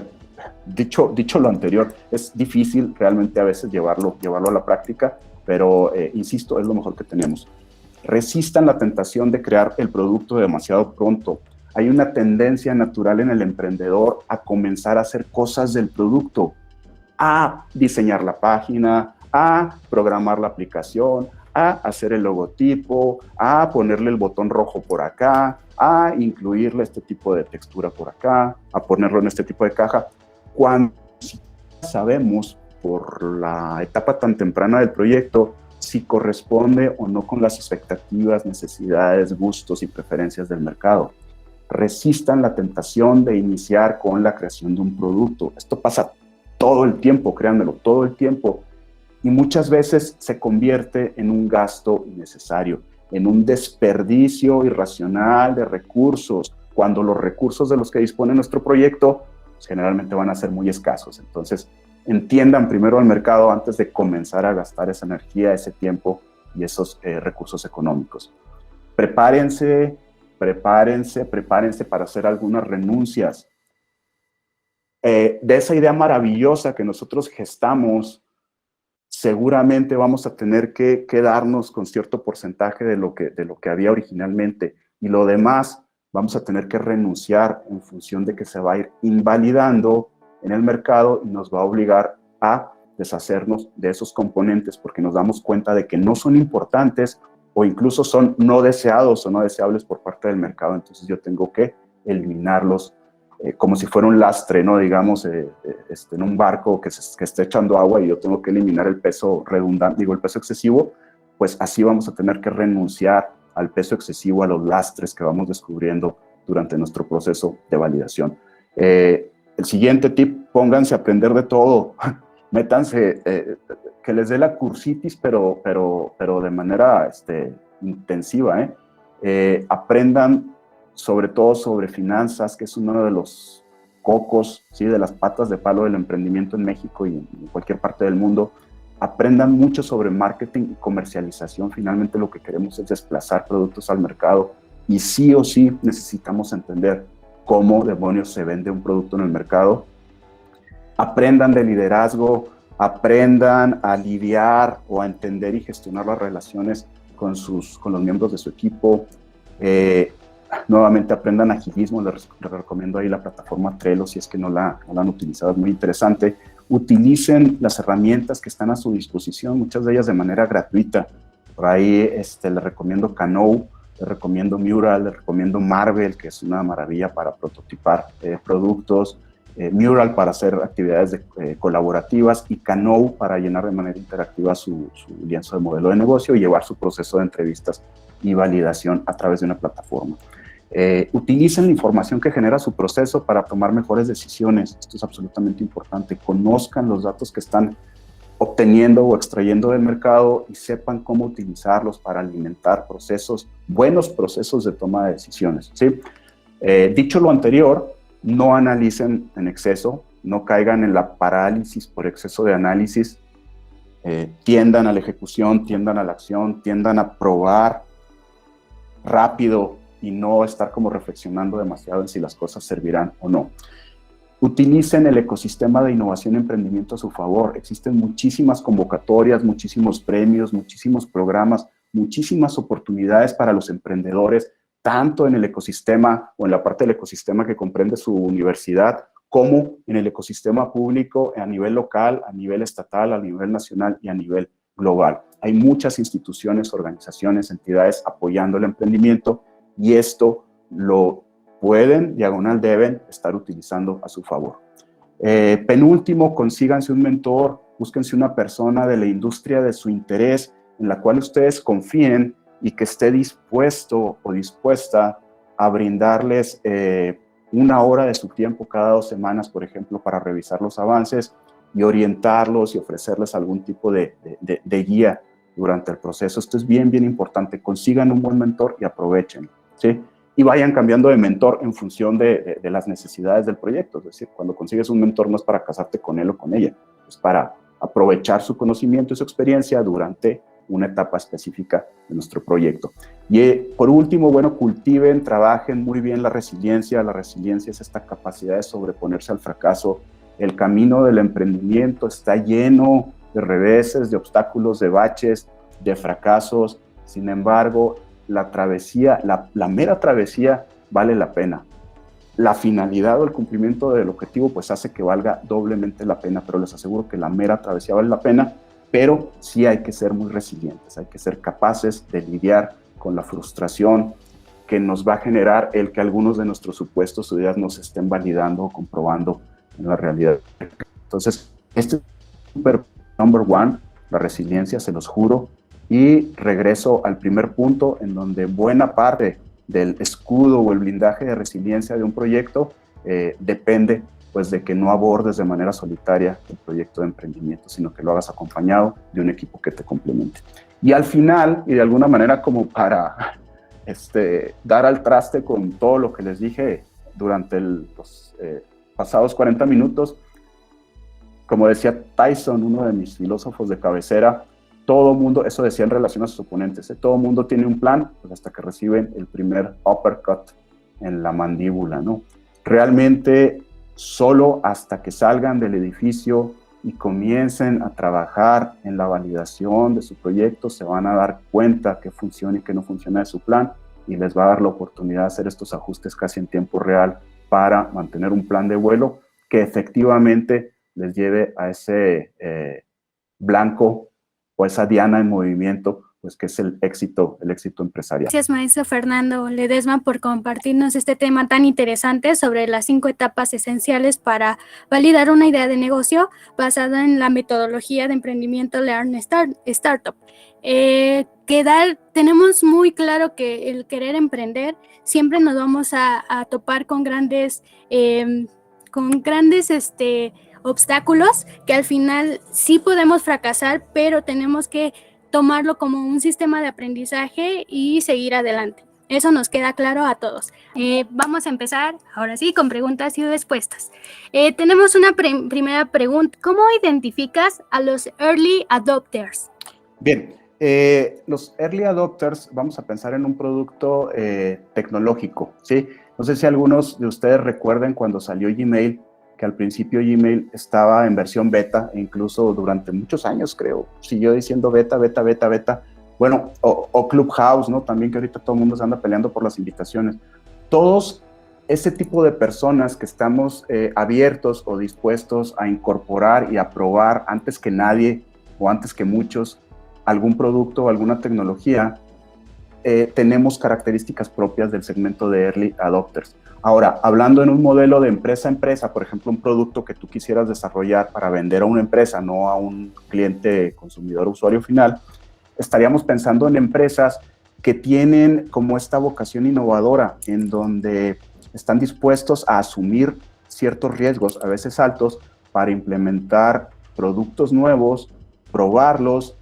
dicho lo anterior, es difícil realmente a veces llevarlo a la práctica, pero insisto, es lo mejor que tenemos. Resistan la tentación de crear el producto demasiado pronto. Hay una tendencia natural en el emprendedor a comenzar a hacer cosas del producto, a diseñar la página, a programar la aplicación, a hacer el logotipo, a ponerle el botón rojo por acá, a incluirle este tipo de textura por acá, a ponerlo en este tipo de caja, cuando sabemos por la etapa tan temprana del proyecto si corresponde o no con las expectativas, necesidades, gustos y preferencias del mercado. Resistan la tentación de iniciar con la creación de un producto. Esto pasa todo el tiempo, créanmelo, todo el tiempo. Y muchas veces se convierte en un gasto innecesario, en un desperdicio irracional de recursos, cuando los recursos de los que dispone nuestro proyecto pues, generalmente van a ser muy escasos. Entonces, entiendan primero al mercado antes de comenzar a gastar esa energía, ese tiempo y esos recursos económicos. Prepárense para hacer algunas renuncias. De esa idea maravillosa que nosotros gestamos, seguramente vamos a tener que quedarnos con cierto porcentaje de lo que había originalmente, y lo demás vamos a tener que renunciar en función de que se va a ir invalidando en el mercado y nos va a obligar a deshacernos de esos componentes porque nos damos cuenta de que no son importantes o incluso son no deseados o no deseables por parte del mercado. Entonces yo tengo que eliminarlos como si fuera un lastre, ¿no? Digamos, en un barco que esté echando agua y yo tengo que eliminar el peso redundante, el peso excesivo, pues así vamos a tener que renunciar al peso excesivo, a los lastres que vamos descubriendo durante nuestro proceso de validación. El siguiente tip, pónganse a aprender de todo, métanse, que les dé la cursitis, pero de manera intensiva, aprendan sobre todo sobre finanzas, que es uno de los cocos, ¿sí? De las patas de palo del emprendimiento en México y en cualquier parte del mundo. Aprendan mucho sobre marketing y comercialización. Finalmente lo que queremos es desplazar productos al mercado y sí o sí necesitamos entender cómo demonios se vende un producto en el mercado. Aprendan de liderazgo, aprendan a lidiar o a entender y gestionar las relaciones con los miembros de su equipo. Nuevamente aprendan agilismo, les recomiendo ahí la plataforma Trello si es que no la han utilizado, es muy interesante. Utilicen las herramientas que están a su disposición, muchas de ellas de manera gratuita. Por ahí les recomiendo Kano, les recomiendo Mural, les recomiendo Marvel, que es una maravilla para prototipar productos, Mural para hacer actividades colaborativas y Kano para llenar de manera interactiva su lienzo de modelo de negocio y llevar su proceso de entrevistas y validación a través de una plataforma. Utilicen la información que genera su proceso para tomar mejores decisiones. Esto es absolutamente importante. Conozcan los datos que están obteniendo o extrayendo del mercado y sepan cómo utilizarlos para alimentar procesos, buenos procesos de toma de decisiones, ¿sí? Dicho lo anterior, no analicen en exceso, no caigan en la parálisis por exceso de análisis, tiendan a la ejecución, tiendan a la acción, tiendan a probar rápido y no estar como reflexionando demasiado en si las cosas servirán o no. Utilicen el ecosistema de innovación y emprendimiento a su favor. Existen muchísimas convocatorias, muchísimos premios, muchísimos programas, muchísimas oportunidades para los emprendedores, tanto en el ecosistema o en la parte del ecosistema que comprende su universidad, como en el ecosistema público a nivel local, a nivel estatal, a nivel nacional y a nivel global. Hay muchas instituciones, organizaciones, entidades apoyando el emprendimiento y esto lo pueden, deben estar utilizando a su favor. Penúltimo, consíganse un mentor, búsquense una persona de la industria de su interés en la cual ustedes confíen y que esté dispuesto o dispuesta a brindarles una hora de su tiempo cada 2 semanas, por ejemplo, para revisar los avances y orientarlos y ofrecerles algún tipo de guía durante el proceso. Esto es bien, bien importante. Consigan un buen mentor y aprovechen, ¿sí? Y vayan cambiando de mentor en función de las necesidades del proyecto. Es decir, cuando consigues un mentor no es para casarte con él o con ella, es para aprovechar su conocimiento y su experiencia durante una etapa específica de nuestro proyecto. Y por último, bueno, cultiven, trabajen muy bien la resiliencia. La resiliencia es esta capacidad de sobreponerse al fracaso. El camino del emprendimiento está lleno de reveses, de obstáculos, de baches, de fracasos. Sin embargo, la travesía, la mera travesía vale la pena. La finalidad o el cumplimiento del objetivo pues hace que valga doblemente la pena, pero les aseguro que la mera travesía vale la pena, pero sí hay que ser muy resilientes, hay que ser capaces de lidiar con la frustración que nos va a generar el que algunos de nuestros supuestos o ideas nos estén validando o comprobando en la realidad. Entonces, este es super number one, la resiliencia, se los juro. Y regreso al primer punto, en donde buena parte del escudo o el blindaje de resiliencia de un proyecto depende pues, de que no abordes de manera solitaria el proyecto de emprendimiento, sino que lo hagas acompañado de un equipo que te complemente. Y al final, y de alguna manera como para dar al traste con todo lo que les dije durante los pasados 40 minutos, como decía Tyson, uno de mis filósofos de cabecera, todo mundo, eso decía en relación a sus oponentes, todo mundo tiene un plan, pues hasta que reciben el primer uppercut en la mandíbula, ¿no? Realmente, solo hasta que salgan del edificio y comiencen a trabajar en la validación de su proyecto, se van a dar cuenta que funciona y que no funciona de su plan, y les va a dar la oportunidad de hacer estos ajustes casi en tiempo real para mantener un plan de vuelo que efectivamente les lleve a ese blanco o esa diana en movimiento, pues que es el éxito empresarial. Gracias, maestro Fernando Ledesma, por compartirnos este tema tan interesante sobre las 5 etapas esenciales para validar una idea de negocio basada en la metodología de emprendimiento Lean Startup. Tenemos muy claro que el querer emprender siempre nos vamos a topar con grandes obstáculos que al final sí podemos fracasar, pero tenemos que tomarlo como un sistema de aprendizaje y seguir adelante. Eso nos queda claro a todos. Vamos a empezar ahora sí con preguntas y respuestas. Tenemos una primera pregunta. ¿Cómo identificas a los early adopters? Bien, los early adopters, vamos a pensar en un producto tecnológico, ¿sí? No sé si algunos de ustedes recuerden cuando salió Gmail, que al principio Gmail estaba en versión beta, e incluso durante muchos años, creo, siguió diciendo beta. Bueno, o Clubhouse, ¿no? También, que ahorita todo el mundo se anda peleando por las invitaciones. Todos ese tipo de personas que estamos abiertos o dispuestos a incorporar y a probar antes que nadie o antes que muchos algún producto o alguna tecnología, tenemos características propias del segmento de early adopters. Ahora, hablando en un modelo de empresa a empresa, por ejemplo, un producto que tú quisieras desarrollar para vender a una empresa, no a un cliente consumidor usuario final, estaríamos pensando en empresas que tienen como esta vocación innovadora, en donde están dispuestos a asumir ciertos riesgos, a veces altos, para implementar productos nuevos, probarlos,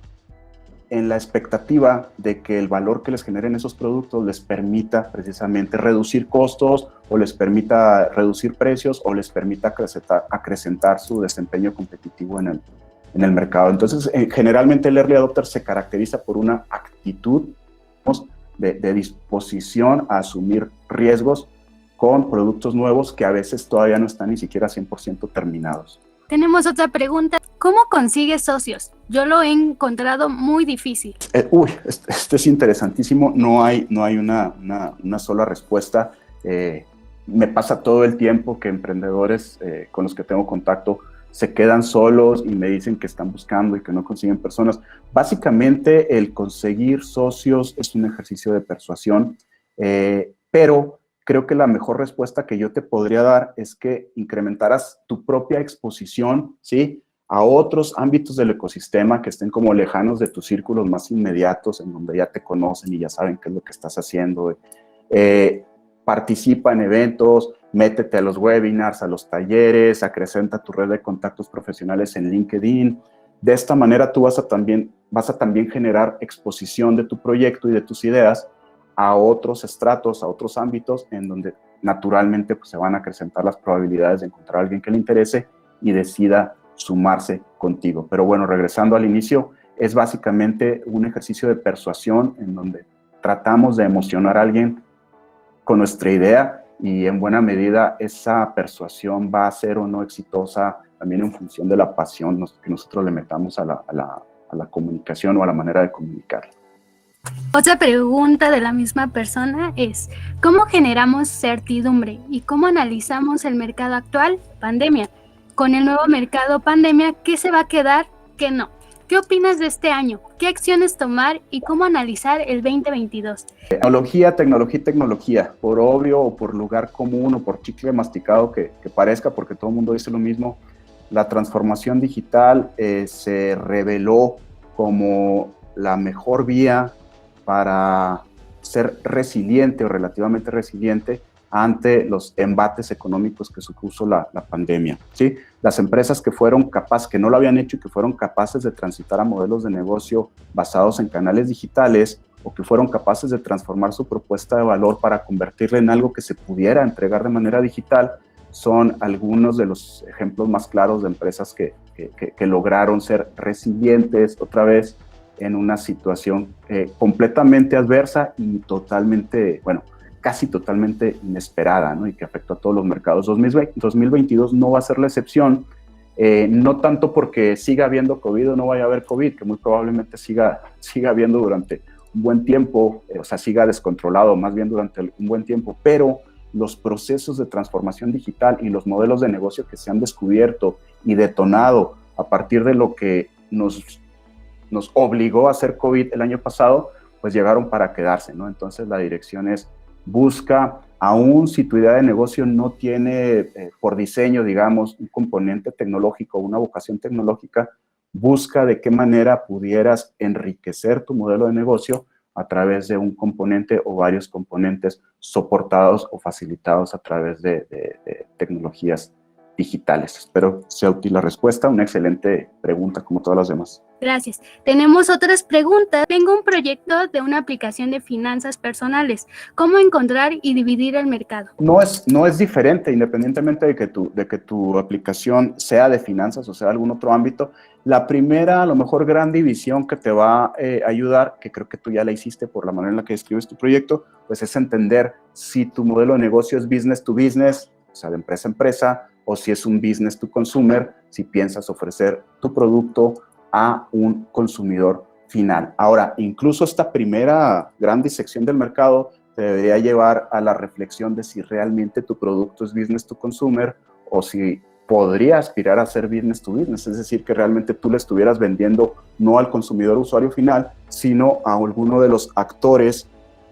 en la expectativa de que el valor que les generen esos productos les permita precisamente reducir costos, o les permita reducir precios, o les permita acrecentar su desempeño competitivo en el mercado. Entonces, generalmente el Early Adopter se caracteriza por una actitud de disposición a asumir riesgos con productos nuevos que a veces todavía no están ni siquiera 100% terminados. Tenemos otra pregunta. ¿Cómo consigues socios? Yo lo he encontrado muy difícil. Esto es interesantísimo. No hay una sola respuesta. Me pasa todo el tiempo que emprendedores con los que tengo contacto se quedan solos y me dicen que están buscando y que no consiguen personas. Básicamente, el conseguir socios es un ejercicio de persuasión, pero creo que la mejor respuesta que yo te podría dar es que incrementaras tu propia exposición, ¿sí?, a otros ámbitos del ecosistema que estén como lejanos de tus círculos más inmediatos, en donde ya te conocen y ya saben qué es lo que estás haciendo. Participa en eventos, métete a los webinars, a los talleres, acrecenta tu red de contactos profesionales en LinkedIn. De esta manera tú vas a también generar exposición de tu proyecto y de tus ideas a otros estratos, a otros ámbitos, en donde naturalmente pues, se van a acrecentar las probabilidades de encontrar a alguien que le interese y decida sumarse contigo. Pero bueno, regresando al inicio, es básicamente un ejercicio de persuasión en donde tratamos de emocionar a alguien con nuestra idea, y en buena medida esa persuasión va a ser o no exitosa también en función de la pasión que nosotros le metamos a la comunicación o a la manera de comunicar. Otra pregunta de la misma persona es, ¿cómo generamos certidumbre y cómo analizamos el mercado actual, pandemia? Con el nuevo mercado pandemia, ¿qué se va a quedar, qué no? ¿Qué opinas de este año? ¿Qué acciones tomar y cómo analizar el 2022? Tecnología. Por obvio o por lugar común o por chicle masticado que parezca, porque todo el mundo dice lo mismo, la transformación digital se reveló como la mejor vía para ser resiliente o relativamente resiliente ante los embates económicos que supuso la pandemia, ¿sí? Las empresas que no lo habían hecho y que fueron capaces de transitar a modelos de negocio basados en canales digitales, o que fueron capaces de transformar su propuesta de valor para convertirla en algo que se pudiera entregar de manera digital, son algunos de los ejemplos más claros de empresas que lograron ser resilientes otra vez en una situación completamente adversa y casi totalmente inesperada, ¿no? Y que afectó a todos los mercados. 2022 no va a ser la excepción, no tanto porque siga habiendo COVID o no vaya a haber COVID, que muy probablemente siga habiendo durante un buen tiempo, siga descontrolado más bien durante un buen tiempo, pero los procesos de transformación digital y los modelos de negocio que se han descubierto y detonado a partir de lo que nos obligó a hacer COVID el año pasado, pues llegaron para quedarse, ¿no? Entonces la dirección es: busca, aún si tu idea de negocio no tiene por diseño, digamos, un componente tecnológico, una vocación tecnológica, busca de qué manera pudieras enriquecer tu modelo de negocio a través de un componente o varios componentes soportados o facilitados a través de tecnologías digitales. Espero sea útil la respuesta. Una excelente pregunta, como todas las demás. Gracias. Tenemos otras preguntas. Tengo un proyecto de una aplicación de finanzas personales. ¿Cómo encontrar y dividir el mercado? No es diferente, independientemente de que tu aplicación sea de finanzas o sea de algún otro ámbito. La primera, a lo mejor, gran división que te va a ayudar, que creo que tú ya la hiciste por la manera en la que describes tu proyecto, pues es entender si tu modelo de negocio es business to business, o sea, de empresa a empresa, o si es un business to consumer, si piensas ofrecer tu producto a un consumidor final. Ahora, incluso esta primera gran disección del mercado te debería llevar a la reflexión de si realmente tu producto es business to consumer o si podría aspirar a ser business to business, es decir, que realmente tú le estuvieras vendiendo no al consumidor usuario final, sino a alguno de los actores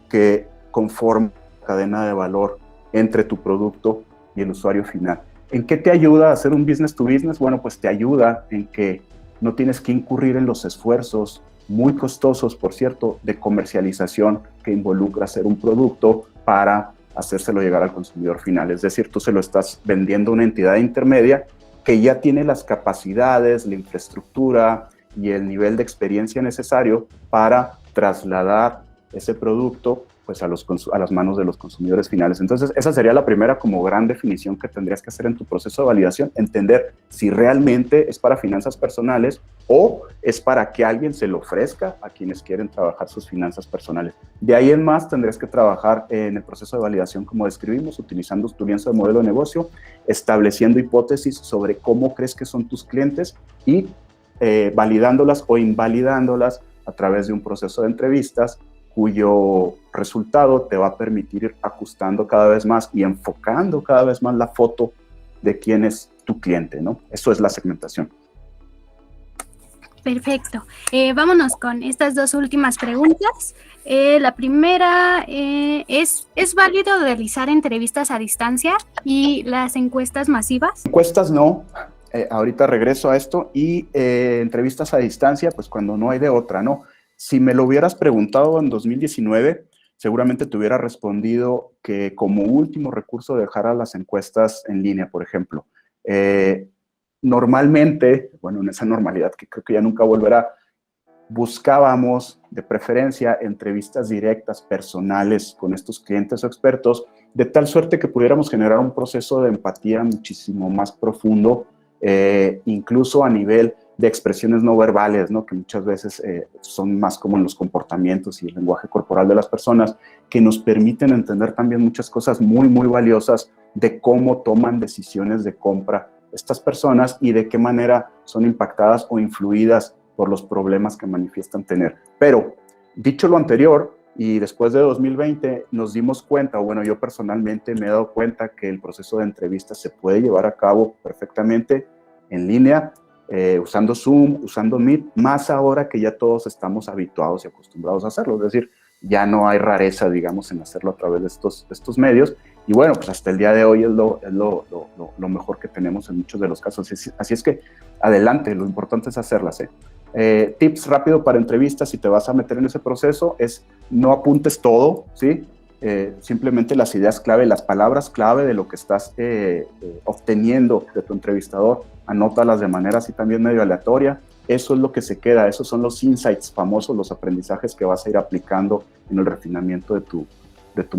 que conforman la cadena de valor entre tu producto y el usuario final. ¿En qué te ayuda a hacer un business to business? Bueno, pues te ayuda en que no tienes que incurrir en los esfuerzos muy costosos, por cierto, de comercialización que involucra hacer un producto para hacérselo llegar al consumidor final. Es decir, tú se lo estás vendiendo a una entidad intermedia que ya tiene las capacidades, la infraestructura y el nivel de experiencia necesario para trasladar ese producto pues a las manos de los consumidores finales. Entonces, esa sería la primera como gran definición que tendrías que hacer en tu proceso de validación, entender si realmente es para finanzas personales o es para que alguien se lo ofrezca a quienes quieren trabajar sus finanzas personales. De ahí en más tendrías que trabajar en el proceso de validación como describimos, utilizando tu lienzo de modelo de negocio, estableciendo hipótesis sobre cómo crees que son tus clientes y validándolas o invalidándolas a través de un proceso de entrevistas cuyo resultado te va a permitir ir ajustando cada vez más y enfocando cada vez más la foto de quién es tu cliente, ¿no? Eso es la segmentación. Perfecto. Vámonos con estas dos últimas preguntas. La primera, ¿es válido realizar entrevistas a distancia y las encuestas masivas? Encuestas no. Ahorita regreso a esto. Y entrevistas a distancia, pues cuando no hay de otra, ¿no? Si me lo hubieras preguntado en 2019, seguramente te hubiera respondido que como último recurso dejara las encuestas en línea, por ejemplo. Normalmente, bueno, en esa normalidad que creo que ya nunca volverá, buscábamos de preferencia entrevistas directas, personales con estos clientes o expertos, de tal suerte que pudiéramos generar un proceso de empatía muchísimo más profundo, incluso a nivel de expresiones no verbales, ¿no? Que muchas veces son más como en los comportamientos y el lenguaje corporal de las personas, que nos permiten entender también muchas cosas muy, muy valiosas de cómo toman decisiones de compra estas personas y de qué manera son impactadas o influidas por los problemas que manifiestan tener. Pero, dicho lo anterior, y después de 2020 nos dimos cuenta, o bueno, yo personalmente me he dado cuenta que el proceso de entrevistas se puede llevar a cabo perfectamente en línea, usando Zoom, usando Meet, más ahora que ya todos estamos habituados y acostumbrados a hacerlo. Es decir, ya no hay rareza, digamos, en hacerlo a través de estos medios. Y bueno, pues hasta el día de hoy es lo mejor que tenemos en muchos de los casos. Así es que adelante, lo importante es hacerlas. Tips rápido para entrevistas, si te vas a meter en ese proceso, es no apuntes todo, ¿sí? Simplemente las ideas clave, las palabras clave de lo que estás obteniendo de tu entrevistador, anótalas de manera así también medio aleatoria. Eso es lo que se queda, esos son los insights famosos, los aprendizajes que vas a ir aplicando en el refinamiento de tu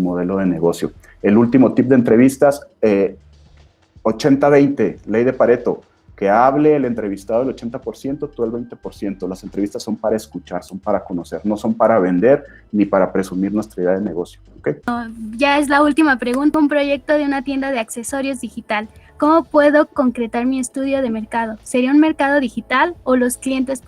modelo de negocio. El último tip de entrevistas, 80-20, ley de Pareto, que hable el entrevistado el 80%, tú el 20%. Las entrevistas son para escuchar, son para conocer, no son para vender ni para presumir nuestra idea de negocio. ¿Okay? Ya es la última pregunta. Un proyecto de una tienda de accesorios digital. ¿Cómo puedo concretar mi estudio de mercado? ¿Sería un mercado digital o los clientes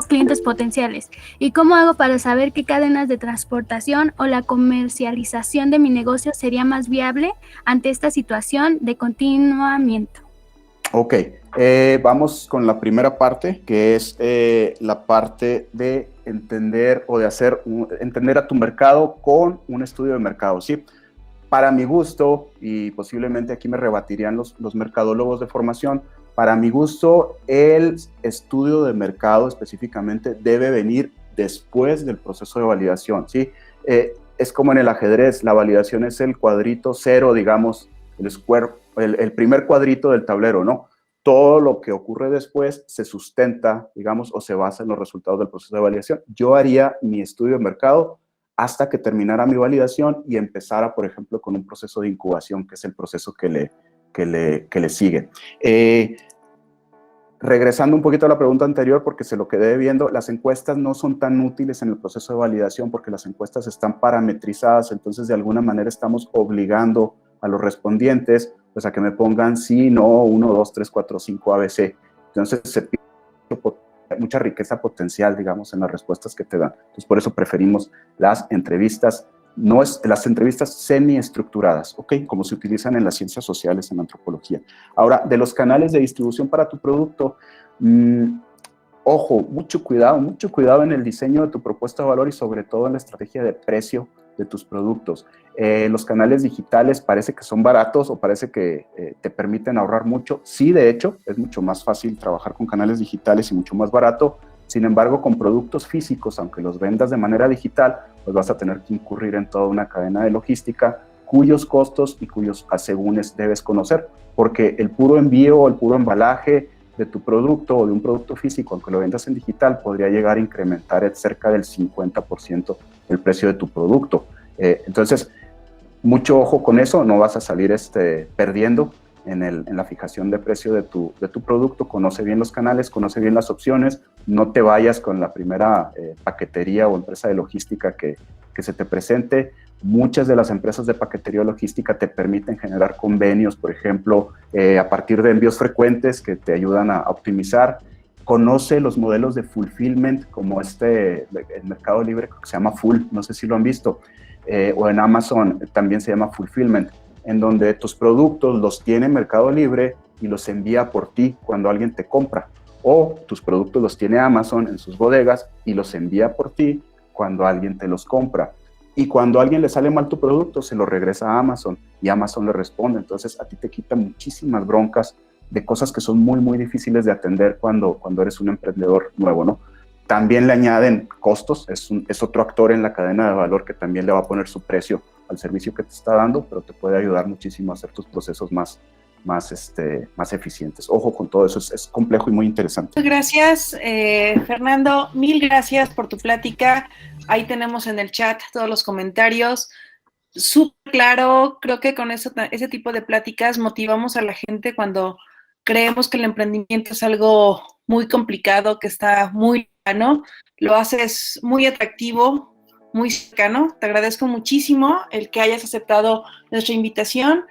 clientes potenciales? ¿Y cómo hago para saber qué cadenas de transportación o la comercialización de mi negocio sería más viable ante esta situación de continuamiento? Ok, vamos con la primera parte, que es la parte de entender o de entender a tu mercado con un estudio de mercado, ¿sí? Para mi gusto, y posiblemente aquí me rebatirían los mercadólogos de formación, para mi gusto, el estudio de mercado específicamente debe venir después del proceso de validación, ¿sí? Es como en el ajedrez, la validación es el cuadrito cero, digamos, el primer cuadrito del tablero, ¿no? Todo lo que ocurre después se sustenta, digamos, o se basa en los resultados del proceso de validación. Yo haría mi estudio de mercado hasta que terminara mi validación y empezara, por ejemplo, con un proceso de incubación, que es el proceso que le sigue. Regresando un poquito a la pregunta anterior, porque se lo quedé viendo, las encuestas no son tan útiles en el proceso de validación porque las encuestas están parametrizadas, entonces de alguna manera estamos obligando a los respondientes pues a que me pongan sí, no, 1, 2, 3, 4, 5, ABC. Entonces se pierde mucha riqueza potencial, digamos, en las respuestas que te dan. Entonces por eso preferimos las entrevistas, las entrevistas semiestructuradas, ¿ok? Como se utilizan en las ciencias sociales, en la antropología. Ahora, de los canales de distribución para tu producto, ojo, mucho cuidado en el diseño de tu propuesta de valor y sobre todo en la estrategia de precio de tus productos. Los canales digitales parece que son baratos o parece que te permiten ahorrar mucho. Sí, de hecho, es mucho más fácil trabajar con canales digitales y mucho más barato. Sin embargo, con productos físicos, aunque los vendas de manera digital, pues vas a tener que incurrir en toda una cadena de logística cuyos costos y cuyos asegúnes debes conocer, porque el puro envío o el puro embalaje de tu producto o de un producto físico, aunque lo vendas en digital, podría llegar a incrementar cerca del 50% el precio de tu producto. Entonces, mucho ojo con eso, no vas a salir perdiendo en la fijación de precio de tu producto. Conoce bien los canales, conoce bien las opciones, no te vayas con la primera paquetería o empresa de logística que se te presente. Muchas de las empresas de paquetería o logística te permiten generar convenios, por ejemplo, a partir de envíos frecuentes que te ayudan a optimizar. Conoce los modelos de fulfillment, como el Mercado Libre que se llama Full, no sé si lo han visto, o en Amazon también se llama fulfillment, en donde tus productos los tiene Mercado Libre y los envía por ti cuando alguien te compra, o tus productos los tiene Amazon en sus bodegas y los envía por ti cuando alguien te los compra. Y cuando a alguien le sale mal tu producto, se lo regresa a Amazon y Amazon le responde. Entonces a ti te quita muchísimas broncas de cosas que son muy, muy difíciles de atender cuando eres un emprendedor nuevo, ¿no? También le añaden costos, es otro actor en la cadena de valor que también le va a poner su precio al servicio que te está dando, pero te puede ayudar muchísimo a hacer tus procesos más eficientes. Ojo con todo eso, es complejo y muy interesante. Muchas gracias, Fernando, mil gracias por tu plática. Ahí tenemos en el chat todos los comentarios. Súper claro, creo que con ese tipo de pláticas motivamos a la gente cuando creemos que el emprendimiento es algo muy complicado, que está muy lejano, lo haces muy atractivo, muy cercano. Te agradezco muchísimo el que hayas aceptado nuestra invitación.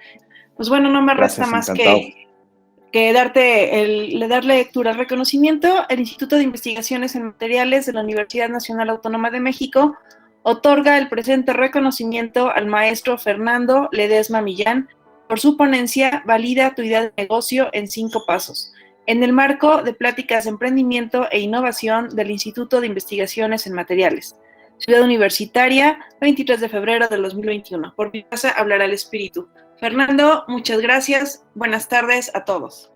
Pues bueno, no me resta más que darle lectura al reconocimiento. El Instituto de Investigaciones en Materiales de la Universidad Nacional Autónoma de México otorga el presente reconocimiento al maestro Fernando Ledesma Millán por su ponencia Valida tu idea de negocio en 5 pasos, en el marco de pláticas de emprendimiento e innovación del Instituto de Investigaciones en Materiales, Ciudad Universitaria, 23 de febrero del 2021. Por mi casa hablará el espíritu. Fernando, muchas gracias. Buenas tardes a todos.